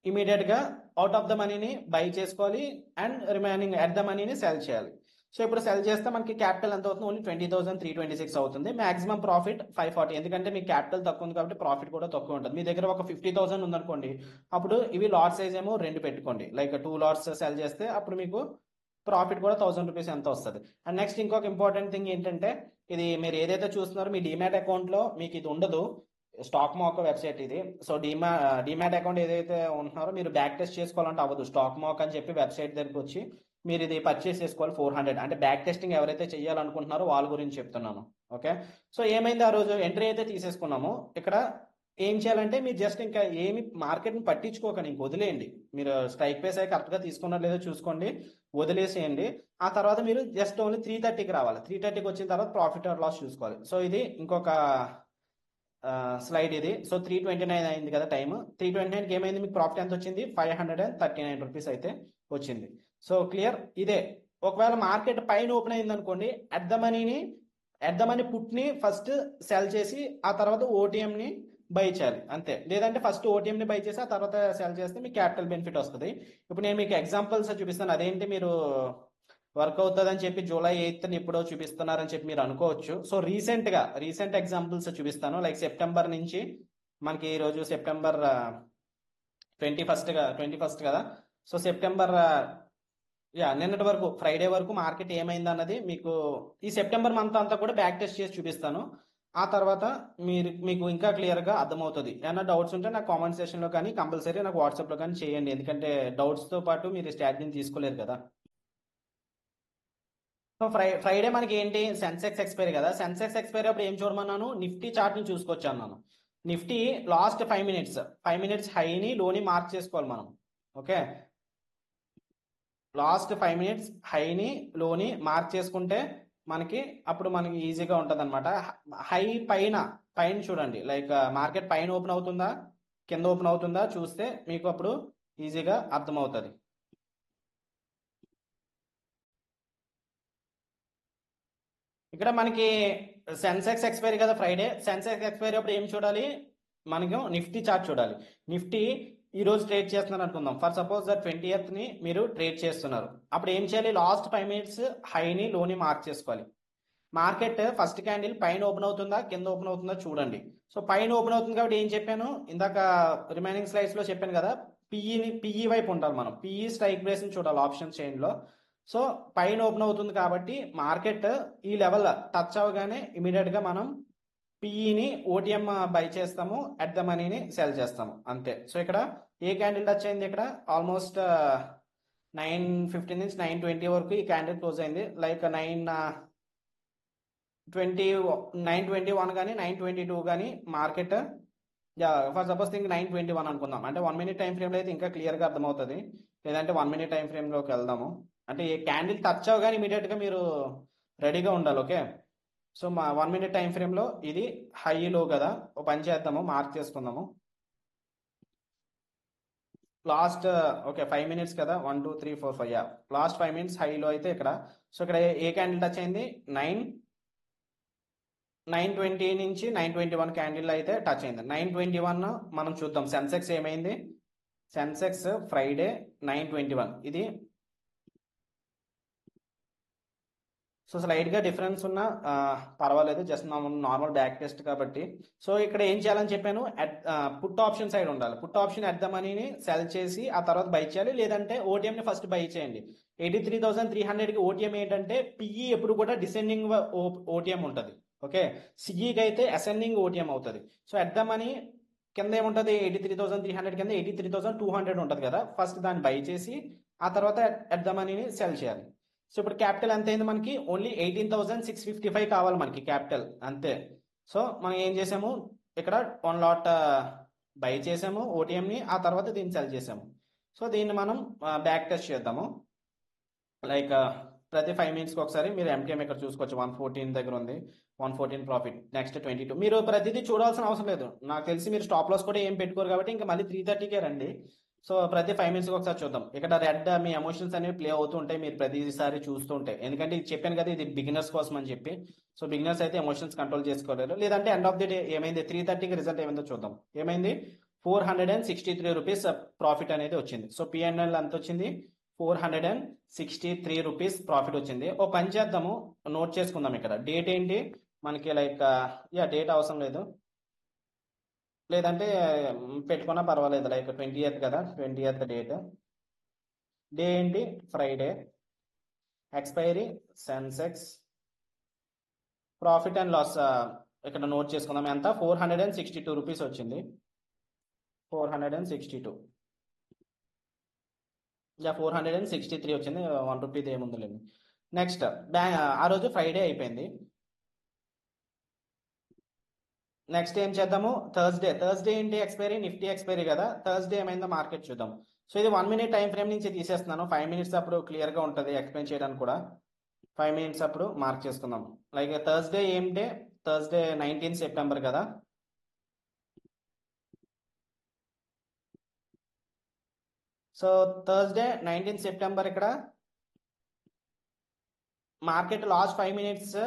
ఇమీడియట్ గా అవుట్ ఆఫ్ ద మనీని బై చేసుకోవాలి అండ్ రిమైనింగ్ ఎట్ ద మనీని సెల్ చేయాలి. సో ఇప్పుడు సెల్ చేస్తే మనకి క్యాపిటల్ ఎంత అవుతుంది? ఓన్లీ 20,326 అవుతుంది. మాక్సిమం ప్రాఫిట్ 540, ఎందుకంటే మీ క్యాపిటల్ తక్కువ ఉంది కాబట్టి ప్రాఫిట్ కూడా తక్కువ ఉంటుంది. మీ దగ్గర ఒక 50,000 ఉందనుకోండి, అప్పుడు ఇవి లాట్ సైజ్ ఏమో 2 పెట్టుకోండి, లైక్ 2 లాట్స్ సెల్ చేస్తే అప్పుడు మీకు ప్రాఫిట్ కూడా 1000 రూపీస్ ఎంత వస్తుంది. అండ్ నెక్స్ట్ ఇంకొక ఇంపార్టెంట్ థింగ్ ఏంటంటే, ఇది మీరు ఏదైతే చూస్తున్నారో మీ డిమాట్ అకౌంట్ లో మీకు ఇది ఉండదు. స్టాక్ మాక్ వెబ్సైట్ ఇది. సో డిమాట్ అకౌంట్ ఏదైతే ఉంటున్నారో మీరు బ్యాక్ టెస్ట్ చేసుకోవాలంటే అవ్వదు. స్టాక్ మాక్ అని చెప్పి వెబ్సైట్ దగ్గరికి వచ్చి మీరు ఇది పర్చేస్ చేసుకోవాలి 400. అంటే బ్యాక్ టెస్టింగ్ ఎవరైతే చేయాలనుకుంటున్నారో వాళ్ళ గురించి చెప్తున్నాను. ఓకే, సో ఏమైంది, ఆ రోజు ఎంట్రీ అయితే తీసేసుకున్నాము. ఇక్కడ ఏం చేయాలంటే మీరు జస్ట్ ఇంకా ఏమి మార్కెట్ని పట్టించుకోకండి, ఇంక వదిలేయండి. మీరు స్ట్రైక్ ప్రైస్ అయి కరెక్ట్గా తీసుకున్నారో లేదో చూసుకోండి, వదిలేసేయండి. ఆ తర్వాత మీరు జస్ట్ ఓన్లీ 330కి రావాలి. 330కి వచ్చిన తర్వాత ప్రాఫిట్ ఆర్ లాస్ చూసుకోవాలి. సో ఇది ఇంకొక స్లైడ్ ఇది. సో 329 అయింది కదా టైం. 329కి ఏమైంది, మీకు ప్రాఫిట్ ఎంత వచ్చింది? 539 రూపీస్ అయితే వచ్చింది. So clear. ఇదే ఒకవేళ మార్కెట్ పైన ఓపెన్ అయింది అనుకోండి, అట్ ద మనీ పుట్ని ఫస్ట్ సెల్ చేసి ఆ తర్వాత ఓటీఎంని బై చేయాలి అంతే. లేదంటే ఫస్ట్ ఓటీఎంని బై చేసి ఆ తర్వాత సెల్ చేస్తే మీకు క్యాపిటల్ బెనిఫిట్ వస్తుంది. ఇప్పుడు నేను మీకు ఎగ్జాంపుల్స్ చూపిస్తాను. అదేంటి మీరు వర్క్ అవుతుందని చెప్పి July 8th ఎప్పుడో చూపిస్తున్నారని చెప్పి మీరు అనుకోవచ్చు. సో రీసెంట్ ఎగ్జాంపుల్స్ చూపిస్తాను. లైక్ సెప్టెంబర్ నుంచి మనకి ఈరోజు సెప్టెంబర్ 21st కదా. సో సెప్టెంబర్ నిన్నటి వరకు ఫ్రైడే వరకు మార్కెట్ ఏమైంది అన్నది మీకు ఈ సెప్టెంబర్ మంత్ అంతా కూడా బ్యాక్ టెస్ట్ చేసి చూపిస్తాను. ఆ తర్వాత మీకు ఇంకా క్లియర్గా అర్థమవుతుంది. ఏమైనా డౌట్స్ ఉంటే నాకు కామెంట్ సెక్షన్లో కానీ కంపల్సరీ నాకు వాట్సాప్లో కానీ చేయండి, ఎందుకంటే డౌట్స్తో పాటు మీరు స్ట్రాటజీని తీసుకోలేరు కదా. సో ఫ్రైడే మనకి ఏంటి, సెన్సెక్స్ ఎక్స్పైరీ కదా. సెన్సెక్స్ ఎక్స్పైరీ అప్పుడు ఏం చూడమన్నాను, నిఫ్టీ చార్ట్ ని చూసుకొచ్చి అన్నాను. నిఫ్టీ లాస్ట్ 5 మినిట్స్ హైని లోని మార్క్ చేసుకోవాలి మనం. ఓకే, లాస్ట్ 5 మినిట్స్ హైని లోని మార్క్ చేసుకుంటే అప్పుడు మనకి ఈజీగా ఉంటుంది అనమాట. హై పైన చూడండి, లైక్ మార్కెట్ పైన ఓపెన్ అవుతుందా కింద ఓపెన్ అవుతుందా చూస్తే మీకు అప్పుడు ఈజీగా అర్థమవుతుంది. ఇక్కడ మనకి సెన్సెక్స్ ఎక్స్పైరీ కదా ఫ్రైడే. సెన్సెక్స్ ఎక్స్పైరీ అప్పుడు ఏం చూడాలి, మనకు నిఫ్టీ చార్ట్ చూడాలి. నిఫ్టీ ఈ రోజు ట్రేడ్ చేస్తున్నారు అనుకుందాం. ఫర్ సపోజ్ 20th ని మీరు ట్రేడ్ చేస్తున్నారు. అప్పుడు ఏం చేయాలి, లాస్ట్ 5 మినిట్స్ హైని లోని మార్క్ చేసుకోవాలి. మార్కెట్ ఫస్ట్ క్యాండిల్ పైన ఓపెన్ అవుతుందా కింద ఓపెన్ అవుతుందా చూడండి. సో పైన ఓపెన్ అవుతుంది కాబట్టి ఏం చెప్పాను ఇందాక రిమైనింగ్ స్లైడ్స్ లో చెప్పాను కదా, పిఈ వైపు ఉండాలి మనం. పిఈ స్ట్రైక్ ప్రైస్ ని చూడాలి ఆప్షన్ చైన్ లో. సో పైన ఓపెన్ అవుతుంది కాబట్టి మార్కెట్ ఈ లెవెల్ టచ్ అవగానే ఇమీడియట్ గా మనం పిఈని ఓటీఎం బై చేస్తాము, అట్ ద మనీని సెల్ చేస్తాము అంతే. సో ఇక్కడ ఏ క్యాండిల్ టచ్ అయింది, ఇక్కడ ఆల్మోస్ట్ 9:15 నుంచి 9:20 వరకు ఈ క్యాండిల్ క్లోజ్ అయింది. లైక్ 9:21 కానీ 9:22 కానీ మార్కెట్ ఫర్ సపోజ్ థింక్ 9:21 అనుకుందాం. అంటే 1 మినిట్ టైం ఫ్రేమ్లో అయితే ఇంకా క్లియర్గా అర్థమవుతుంది. లేదంటే 1 మినిట్ టైం ఫ్రేమ్లోకి వెళ్దాము. అంటే ఏ క్యాండిల్ టచ్ అవగానే ఇమీడియట్గా మీరు రెడీగా ఉండాలి. ఓకే, సో మా 1 మినిట్ టైం ఫ్రేమ్లో ఇది హైలో కదా, ఒక పని చేద్దాము, మార్క్ చేసుకుందాము. లాస్ట్ 5 మినిట్స్ కదా, 1 2 3 4 5 లాస్ట్ 5 మినిట్స్ హైలో అయితే ఇక్కడ. సో ఇక్కడ ఏ క్యాండిల్ టచ్ అయింది, 9:20 నుంచి 9:21 క్యాండిల్ అయితే టచ్ అయింది. 9:21 మనం చూద్దాం సెన్సెక్స్ ఏమైంది. సెన్సెక్స్ ఫ్రైడే 9:21 ఇది. సో స్లైడ్గా డిఫరెన్స్ ఉన్నా పర్వాలేదు, జస్ట్ నార్మల్ బ్యాక్ టెస్ట్ కాబట్టి. సో ఇక్కడ ఏం చేయాలని చెప్పాను, పుట్ ఆప్షన్ సైడ్ ఉండాలి. పుట్ ఆప్షన్ అట్ ద మనీని సెల్ చేసి ఆ తర్వాత బై చేయాలి, లేదంటే ఓటీఎంని ఫస్ట్ బై చేయండి. 83,300కి ఓటీఎం ఏంటంటే పిఈ ఎప్పుడు కూడా డిసెండింగ్ ఓటీఎం ఉంటుంది. ఓకే, సిఈకి అయితే అసెండింగ్ ఓటీఎం అవుతుంది. సో అట్ ద మనీ కింద ఏముంటుంది, 83,300 కింద 83,200 ఉంటుంది కదా, ఫస్ట్ దాన్ని బై చేసి ఆ తర్వాత అట్ ద మనీని సెల్ చేయాలి. సో ఇప్పుడు క్యాపిటల్ ఎంత అయింది మనకి, ఓన్లీ 18,655 కావాలి మనకి క్యాపిటల్ అంతే. సో మనం ఏం చేసాము, ఇక్కడ 1 లాట్ బై చేసాము ఓటీఎంని, ఆ తర్వాత దీన్ని సెల్ చేసాము. సో దీన్ని మనం బ్యాక్ టెస్ట్ చేద్దాము. లైక్ ప్రతి 5 మినిట్స్కి ఒకసారి మీరు ఎంటీఎం ఇక్కడ చూసుకోవచ్చు. 114 దగ్గర ఉంది, 114 ప్రాఫిట్. నెక్స్ట్ 22. మీరు ప్రతిదీ చూడాల్సిన అవసరం లేదు, నాకు తెలిసి మీరు స్టాప్ లాస్ కూడా ఏం పెట్టుకోరు కాబట్టి ఇంకా మళ్ళీ 330కే రండి. సో ప్రతి 5 మినిట్స్కి ఒకసారి చూద్దాం. ఇక్కడ రెడ్ మీ ఎమోషన్స్ అనేవి ప్లే అవుతూ ఉంటాయి మీరు ప్రతిసారి చూస్తూ ఉంటే, ఎందుకంటే ఇది చెప్పాను కదా ఇది బిగినర్స్ కోసం అని చెప్పి. సో బిగినర్స్ అయితే ఎమోషన్స్ కంట్రోల్ చేసుకోలేరు. లేదంటే ఎండ్ ఆఫ్ ది డే ఏమైంది 3:30కి రిజల్ట్ ఏమైందో చూద్దాం. ఏమైంది 463 రూపీస్ ప్రాఫిట్ అనేది వచ్చింది. సో పిఎన్ఎల్ ఎంత వచ్చింది 463 రూపీస్ ప్రాఫిట్ వచ్చింది. ఓ పని చేద్దాము, నోట్ చేసుకుందాం. ఇక్కడ డేట్ ఏంటి మనకి లైక్ డేట్ అవసరం లేదు, లేదంటే పెట్టుకున్నా పర్వాలేదు. లైక్ 20th కదా, 20th డేట్. డే ఏంటి Friday. Expiry Sensex. Profit and loss ఇక్కడ నోట్ చేసుకుందాం. ఎంత 462 రూపీస్ వచ్చింది. 462 463 వచ్చింది. 1 రూపీది ఏముంది లేండి. నెక్స్ట్ ఆ రోజు ఫ్రైడే అయిపోయింది. నెక్స్ట్ ఏం చేద్దాము థర్స్డే ఏంటి ఎక్స్పైరీ, నిఫ్టీ ఎక్స్పైరీ కదా. థర్స్డే ఏమైందో మార్కెట్ చూద్దాం. సో ఇది 1 మినిట్ టైం ఫ్రేమ్ నుంచి తీసేస్తున్నాను. 5 మినిట్స్ అప్పుడు క్లియర్గా ఉంటుంది ఎక్స్ప్లెయిన్ చేయడానికి కూడా. 5 మినిట్స్ అప్పుడు మార్క్ చేసుకుందాం. లైక్ థర్స్డే ఏం డే, థర్స్డే 19 సెప్టెంబర్ కదా. సో థర్స్డే 19 సెప్టెంబర్ ఇక్కడ మార్కెట్ లాస్ట్ 5 మినిట్స్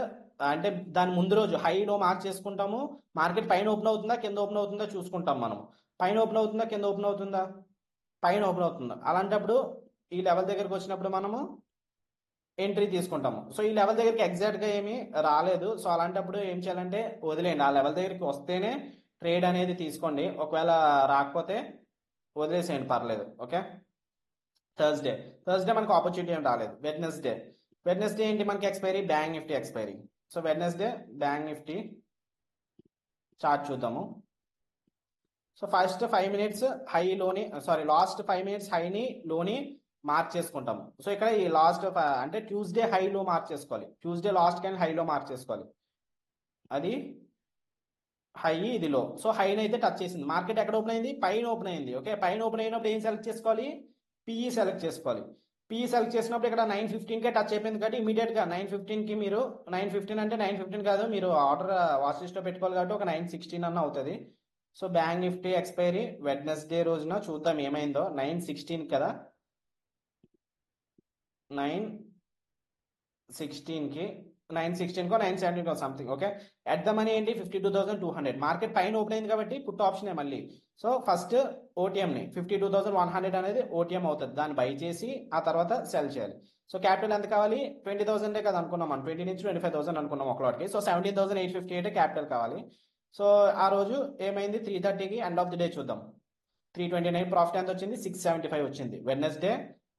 అంటే దాని ముందు రోజు హైలో మార్క్ చేసుకుంటాము. మార్కెట్ పైన ఓపెన్ అవుతుందా కింద ఓపెన్ అవుతుందా చూసుకుంటాం మనం. పైన ఓపెన్ అవుతుందా కింద ఓపెన్ అవుతుందా, పైన ఓపెన్ అవుతుందా. అలాంటప్పుడు ఈ లెవెల్ దగ్గరికి వచ్చినప్పుడు మనము ఎంట్రీ తీసుకుంటాము. సో ఈ లెవెల్ దగ్గరికి ఎగ్జాక్ట్గా ఏమీ రాలేదు. సో అలాంటప్పుడు ఏం చేయాలంటే వదిలేయండి. ఆ లెవెల్ దగ్గరికి వస్తేనే ట్రేడ్ అనేది తీసుకోండి, ఒకవేళ రాకపోతే వదిలేసేయండి పర్లేదు. ఓకే. థర్స్డే మనకు ఆపర్చునిటీ ఏం రాలేదు. వెడ్నెస్డే ఏంటి మనకి expiry, bank Nifty expiry. So Wednesday bank Nifty chart చూద్దాము. సో ఫస్ట్ 5 మినిట్స్ హైలోని లాస్ట్ 5 మినిట్స్ హైని లోని మార్క్ చేసుకుంటాము. సో ఇక్కడ ఈ లాస్ట్ అంటే ట్యూస్డే హైలో మార్క్ చేసుకోవాలి. ట్యూస్డే లాస్ట్ కానీ హైలో మార్క్ చేసుకోవాలి. అది హై, ఇది లో. సో హైని అయితే టచ్ చేసింది. మార్కెట్ ఎక్కడ ఓపెన్ అయింది, పైన ఓపెన్ అయింది. ఓకే, పైన ఓపెన్ అయినప్పుడు ఏం సెలెక్ట్ చేసుకోవాలి, పిఈ సెలెక్ట్ చేసుకోవాలి. పిఈ సెలెక్ట్ చేసినప్పుడు ఇక్కడ 9:15కే టచ్ అయిపోయింది కాబట్టి ఇమీడియట్గా 9:15కి మీరు 9:15 అంటే 9:15 కాదు, మీరు ఆర్డర్ వాచ్ లిస్ట్లో పెట్టుకోవాలి కాబట్టి ఒక 9:16 అన్న అవుతుంది. So bank Nifty expiry Wednesday రోజున చూద్దాం ఏమైందో. 9:16 కదా, 9:16కి 9:17 something. Okay, at the money ఏంటి 52,200. మార్కెట్ పైన ఓపెన్ అయింది కాబట్టి పుట్ ఆప్షన్ మళ్ళీ. సో ఫస్ట్ ఓటీఎంని 52,100 అనేది ఓటీఎం అవుతుంది, దాన్ని బై చేసి ఆ తర్వాత సెల్ చేయాలి. సో క్యాపిటల్ ఎంత కావాలి, 20,000 కదా అనుకున్నాం మనం. 20 నుంచి 25,000 అనుకున్నాం ఒక లాట్కి. సో 17,858 క్యాపిటల్ కావాలి. సో ఆ రోజు ఏమైంది 3:30కి ఎండ్ ఆఫ్ ది డే చూద్దాం. 329 ప్రాఫిట్ ఎంత వచ్చింది, 675 వచ్చింది. వెడ్నెస్డే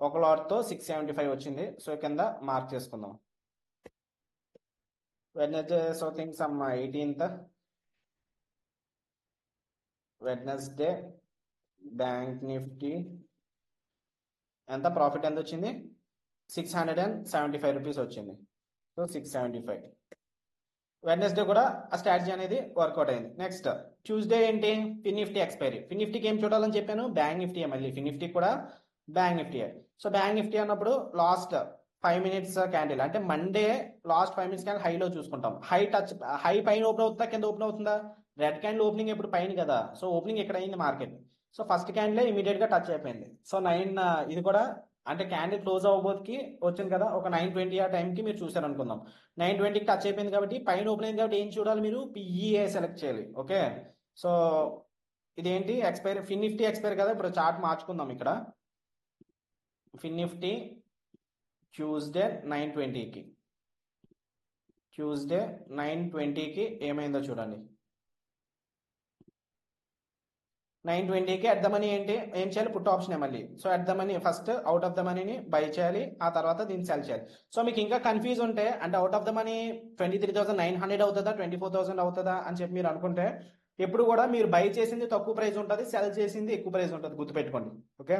ఒక లాట్తో 675 వచ్చింది. సో కింద మార్క్ చేసుకుందాం. Wednesday so think some 18th Wednesday bank Nifty ఎంత ప్రాఫిట్ ఎంత వచ్చింది, 675 రూపీస్ వచ్చింది. సో 675. వెడ్నెస్డే కూడా ఆ స్ట్రాటజీ అనేది వర్కౌట్ అయింది. నెక్స్ట్ ట్యూస్డే ఏంటి, ఫిన్ నిఫ్టీ ఎక్స్పైరీ. ఫిన్ నిఫ్టీకి ఏం చూడాలని చెప్పాను, బ్యాంక్ నిఫ్టీ. మళ్ళీ ఫిన్ నిఫ్టీ కూడా bank Nifty. So bank Nifty అన్నప్పుడు లాస్ట్ 5 మినిట్స్ క్యాండిల్ అంటే మండే లాస్ట్ 5 మినిట్స్ క్యాండిల్ హైలో చూసుకుంటాం. హై పైన ఓపెన్ అవుతుందా కింద ఓపెన్ అవుతుందా, రెడ్ క్యాండిల్ ఓపెనింగ్ ఎప్పుడు పైన కదా. సో ఓపెనింగ్ ఎక్కడ అయింది market. So first candle immediate గా టచ్ అయిపోయింది. సో 9 ఇది కూడా అంటే క్యాండిల్ క్లోజ్ అవ్వబోతుకి వచ్చింది కదా, ఒక 9:20 ఆ టైంకి మీరు చూసారు అనుకుందాం. 9:20కి టచ్ అయిపోయింది కాబట్టి పైన ఓపెన్ అయింది కాబట్టి ఏం చూడాలి మీరు, పిఈఏ సెలెక్ట్ చేయాలి. ఓకే, సో ఇదేంటి ఎక్స్పైరీ, ఫిన్ నిఫ్టీ ఎక్స్పైరీ కదా. ఇప్పుడు చార్ట్ మార్చుకుందాం. ఇక్కడ ఫిన్ నిఫ్టీ ట్యూస్డే 9:20కి ఏమైందో చూడండి. 9:20కి అట్ ద మనీ ఏంటి ఏం చేయాలి, పుట్ ఆప్షన్ మళ్ళీ. So at the money first out of the మనీని బై చేయాలి, ఆ తర్వాత దీన్ని సెల్ చేయాలి. సో మీకు ఇంకా కన్ఫ్యూజ్ ఉంటే అంటే అవుట్ ఆఫ్ ద మనీ 23,900 అవుతుందా 24,000 అవుతుందా అని చెప్పి మీరు అనుకుంటే, ఎప్పుడు కూడా మీరు బై చేసింది తక్కువ ప్రైస్ ఉంటుంది, సెల్ చేసింది ఎక్కువ ప్రైస్ ఉంటుంది, గుర్తుపెట్టుకోండి. ఓకే,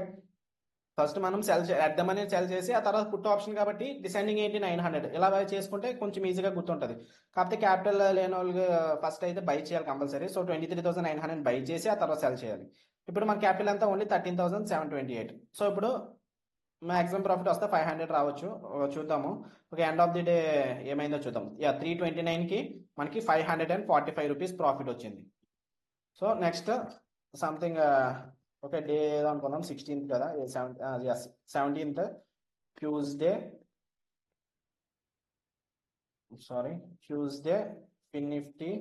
ఫస్ట్ మనం అట్ ద మనీ సెల్ చేసి ఆ తర్వాత పుట్ ఆప్షన్ కాబట్టి డిసెండింగ్ ఏంటి 900 ఇలా బై చేసుకుంటే కొంచెం ఈజీగా గుర్తుంటుంది. కాకపోతే క్యాపిటల్ లేని వాళ్ళు ఫస్ట్ అయితే బై చేయాలి కంపల్సరీ. సో 23,900 బై చేసి ఆ తర్వాత సెల్ చేయాలి. ఇప్పుడు మన క్యాపిటల్ అంతా ఓన్లీ 13,728. సో ఇప్పుడు మ్యాక్సిమం ప్రాఫిట్ వస్తే 500 రావచ్చు, చూద్దాము. Okay, end of the day ఏమైందో చూద్దాం. 329కి మనకి 545 రూపీస్ ప్రాఫిట్ వచ్చింది. So next something okay, day ఏదో అనుకుందాం, 16th కదా, 17th ట్యూస్డే, సారీ ట్యూస్డే ఫిన్ నిఫ్టీ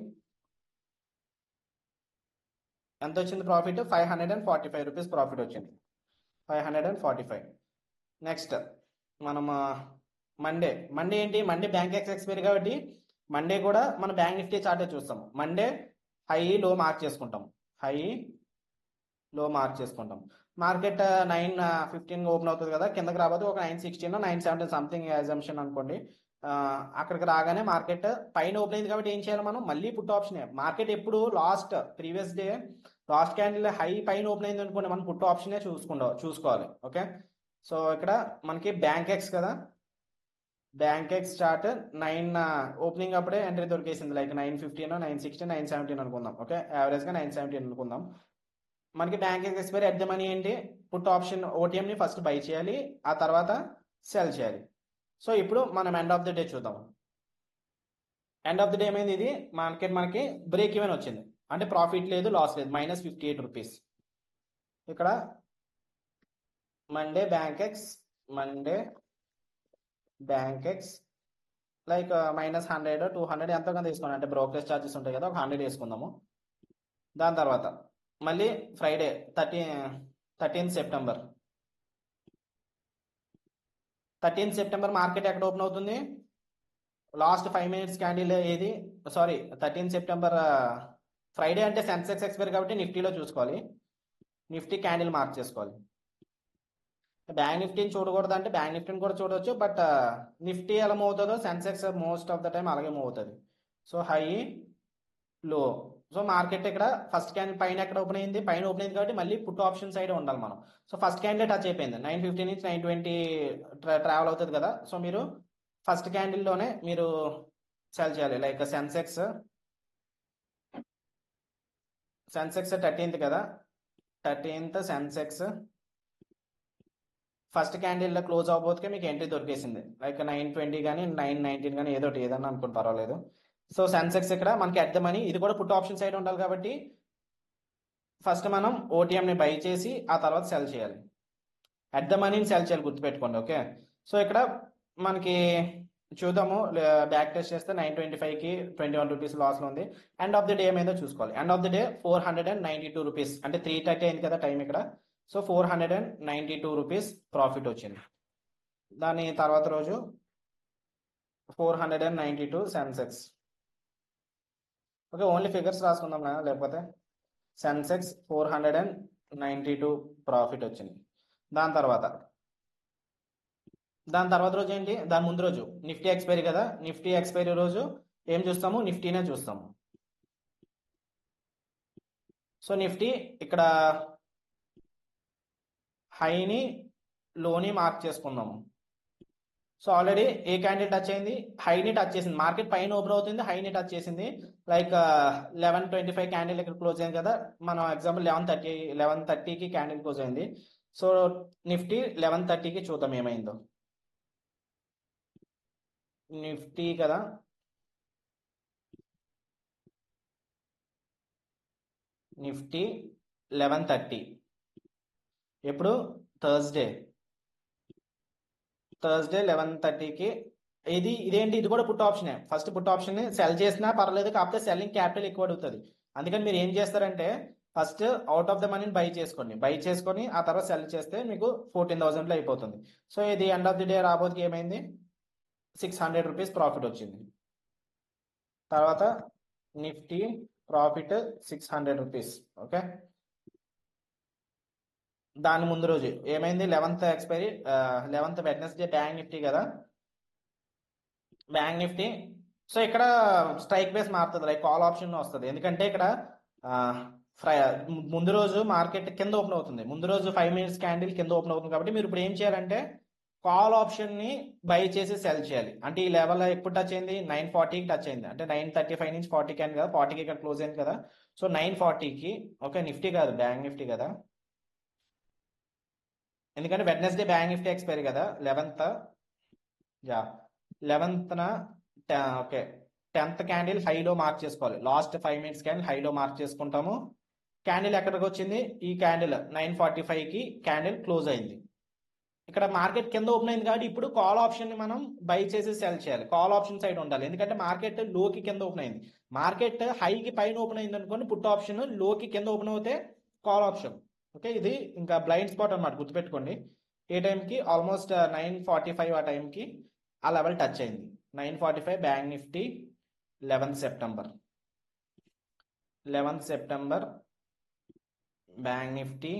ఎంత వచ్చింది ప్రాఫిట్? 545 రూపీస్ ప్రాఫిట్ వచ్చింది, 545. నెక్స్ట్ మనం మండే, ఏంటి మండే బ్యాంక్ ఎక్స్పైరీ కాబట్టి మండే కూడా మన బ్యాంక్ నిఫ్టీ చార్టే చూస్తాం. మండే హై లో మార్క్ చేసుకుంటాం, హై లో మార్క్ చేసుకుంటాం. మార్కెట్ 9:15 ఓపెన్ అవుతుంది కదా, కిందకి రాబోతే ఒక 9:16 9:17 సంథింగ్ అజంప్షన్ అనుకోండి. అక్కడికి రాగానే మార్కెట్ పైన ఓపెన్ అయింది కాబట్టి ఏం చేయాలి మనం? మళ్ళీ పుట్ ఆప్షన్. మార్కెట్ ఎప్పుడు previous day last candle high పైన ఓపెన్ అయింది అనుకోండి, మనం పుట్ ఆప్షనే చూసుకోవాలి. ఓకే, సో ఇక్కడ మనకి బ్యాంక్ ఎక్స్ కదా, బ్యాంక్ ఎక్స్ చార్ట్ 9 ఓపెనింగ్ అప్పుడే ఎంట్రీ దొరికేసింది, లైక్ 9:15 9:16 9:17 అనుకుందాం. ఓకే, యావరేజ్గా 9:17 అనుకుందాం. మనకి bank expiry at the money ఏంటి? పుట్ ఆప్షన్ ఓటీఎంని ఫస్ట్ బై చేయాలి, ఆ తర్వాత సెల్ చేయాలి. సో ఇప్పుడు మనం ఎండ్ ఆఫ్ ద డే చూద్దాం. ఎండ్ ఆఫ్ ద డే ఏమైంది? ఇది మార్కెట్ మనకి బ్రేక్ ఈవెన్ వచ్చింది, అంటే ప్రాఫిట్ లేదు, లాస్ లేదు, -58 రూపీస్. ఇక్కడ మండే బ్యాంక్ ఎక్స్ లైక్ -100 200 ఎంతో కొంత తీసుకోండి, అంటే బ్రోకరేజ్ ఛార్జెస్ ఉంటాయి కదా, ఒక 100 వేసుకుందాము. దాని తర్వాత మళ్ళీ ఫ్రైడే 13th సెప్టెంబర్ మార్కెట్ ఎక్కడ ఓపెన్ అవుతుంది? లాస్ట్ 5 minutes క్యాండిల్ ఏది? సారీ 13th సెప్టెంబర్ ఫ్రైడే అంటే సెన్సెక్స్ ఎక్స్పైరీ కాబట్టి నిఫ్టీలో చూసుకోవాలి, నిఫ్టీ క్యాండిల్ మార్క్ చేసుకోవాలి. బ్యాంక్ నిఫ్టీని చూడకూడదు అంటే బ్యాంక్ నిఫ్టీని కూడా చూడవచ్చు, బట్ నిఫ్టీ ఎలా మూవ్ అవుతుందో Sensex most of the time అలాగే మూవ్ అవుతుంది. సో హై లో, సో మార్కెట్ ఇక్కడ ఫస్ట్ క్యాండిల్ పైన ఎక్కడ ఓపెన్ అయింది? పైన ఓపెన్ అయింది కాబట్టి మళ్ళీ పుట్ ఆప్షన్ సైడ్ ఉండాలి మనం. సో ఫస్ట్ క్యాండిల్ టచ్ అయిపోయింది, 9:15 నుంచి 9:20 ట్రావెల్ అవుతుంది కదా, సో మీరు ఫస్ట్ క్యాండిల్లోనే మీరు సెల్ చేయాలి. లైక్ సెన్సెక్స్ 13th కదా, 13th సెన్సెక్స్ ఫస్ట్ క్యాండిల్లో క్లోజ్ అవ్వబోతుకే మీకు ఎంట్రీ దొరికేసింది, లైక్ 9:20 కానీ 9:19 కానీ ఏదన్నా అనుకుని పర్వాలేదు. సో సెన్సెక్స్ ఇక్కడ మనకి అట్ ద మనీ, ఇది కూడా పుట్ ఆప్షన్ సైడ్ ఉండాలి కాబట్టి ఫస్ట్ మనం ఓటీఎంని బై చేసి ఆ తర్వాత సెల్ చేయాలి, అట్ ద మనీని సెల్ చేయాలి, గుర్తుపెట్టుకోండి. ఓకే, సో ఇక్కడ మనకి చూద్దాము, బ్యాక్ టెస్ట్ చేస్తే 925కి 21 రూపీస్ లాస్లో ఉంది. ఎండ్ ఆఫ్ ది డే ఏమైందో చూసుకోవాలి. End of the day 492 rupees, అంటే 3:30 అయింది కదా టైం ఇక్కడ, సో 492 రూపీస్ ప్రాఫిట్ వచ్చింది. దాని తర్వాత రోజు 492 సెన్సెక్స్. ఓకే, ఓన్లీ ఫిగర్స్ రాసుకుందాం, లేకపోతే సెన్సెక్స్ 492 ప్రాఫిట్ వచ్చింది. దాని తర్వాత రోజు ఏంటి? దాని ముందు రోజు నిఫ్టీ ఎక్స్పైరీ కదా, నిఫ్టీ ఎక్స్పైరీ రోజు ఏం చూస్తాము? నిఫ్టీనే చూస్తాము. సో నిఫ్టీ ఇక్కడ హైని లోని మార్క్ చేసుకుందాము. సో ఆల్రెడీ ఏ క్యాండిల్ టచ్ అయింది? హైని టచ్ చేసింది, మార్కెట్ పైన ఓపెన్ అవుతుంది, హైని టచ్ చేసింది, లైక్ 11:25 క్యాండిల్ ఇక్కడ క్లోజ్ అయింది కదా, మనం ఎగ్జాంపుల్ 11:30కి క్యాండిల్ క్లోజ్ అయింది. సో నిఫ్టీ 11:30కి చూద్దాం ఏమైందో. నిఫ్టీ కదా, నిఫ్టీ 11:30 ఎప్పుడు? థర్స్డే 11:30కి. ఇదేంటి? ఇది కూడా పుట్ ఆప్షనే. ఫస్ట్ పుట్ ఆప్షన్ సెల్ చేసినా పర్లేదు, కాకపోతే సెల్లింగ్ క్యాపిటల్ ఎక్కువ అడుగుతుంది. అందుకని మీరు ఏం చేస్తారంటే ఫస్ట్ అవుట్ ఆఫ్ ద మనీని బై చేసుకొని ఆ తర్వాత సెల్ చేస్తే మీకు 14,000లో అయిపోతుంది. సో ఇది ఎండ్ ఆఫ్ ది డే రాబోతుకి ఏమైంది? 600 రూపీస్ ప్రాఫిట్ వచ్చింది. తర్వాత నిఫ్టీ ప్రాఫిట్ 600 రూపీస్. ఓకే, దాని ముందు రోజు ఏమైంది? 11th expiry, 11th Wednesday bank Nifty కదా, బ్యాంక్ నిఫ్టీ. సో ఇక్కడ స్ట్రైక్ బేస్ మారుతుంది, లైక్ కాల్ ఆప్షన్ వస్తుంది, ఎందుకంటే ఇక్కడ ముందు రోజు మార్కెట్ కింద ఓపెన్ అవుతుంది, ముందు రోజు 5 minutes క్యాండిల్ కింద ఓపెన్ అవుతుంది కాబట్టి మీరు ఇప్పుడు ఏం చేయాలంటే కాల్ ఆప్షన్ని బై చేసి సెల్ చేయాలి. అంటే ఈ లెవెల్ ఎప్పుడు టచ్ అయింది? 9:40కి టచ్ అయింది, అంటే 9:35 నుంచి 40కి అయింది కదా, 40కి ఇక్కడ క్లోజ్ అయింది కదా, సో 9:40కి. ఓకే, నిఫ్టీ కాదు బ్యాంక్ నిఫ్టీ కదా, ఎందుకంటే వెడ్నెస్డే బ్యాంక్ నిఫ్టీ ఎక్స్పైరీ కదా, 11th 11th okay 10th candle హైలో మార్క్ చేసుకోవాలి, లాస్ట్ 5 minutes క్యాండిల్ హైలో మార్క్ చేసుకుంటాము, క్యాండిల్ ఎక్కడికి వచ్చింది, ఈ క్యాండిల్ 9:45కి క్యాండిల్ క్లోజ్ అయింది. ఇక్కడ మార్కెట్ కింద ఓపెన్ అయింది కాబట్టి ఇప్పుడు కాల్ ఆప్షన్ ని మనం బై చేసి సెల్ చేయాలి. కాల్ ఆప్షన్ సైడ్ ఉండాలి, ఎందుకంటే మార్కెట్ లోకి కింద ఓపెన్ అయింది. మార్కెట్ హైకి పైన ఓపెన్ అయింది అనుకోండి, పుట్ ఆప్షన్ లోకి కింద ఓపెన్ అవుతే కాల్ ఆప్షన్. ఓకే, ఇది ఇంకా బ్లైండ్ స్పాట్ అన్నమాట, గుర్తుపెట్టుకోండి. ఏ టైంకి ఆల్మోస్ట్ 9:45 ఆ టైంకి ఆ లెవెల్ టచ్ అయింది. 9:45 bank Nifty 11th September bank Nifty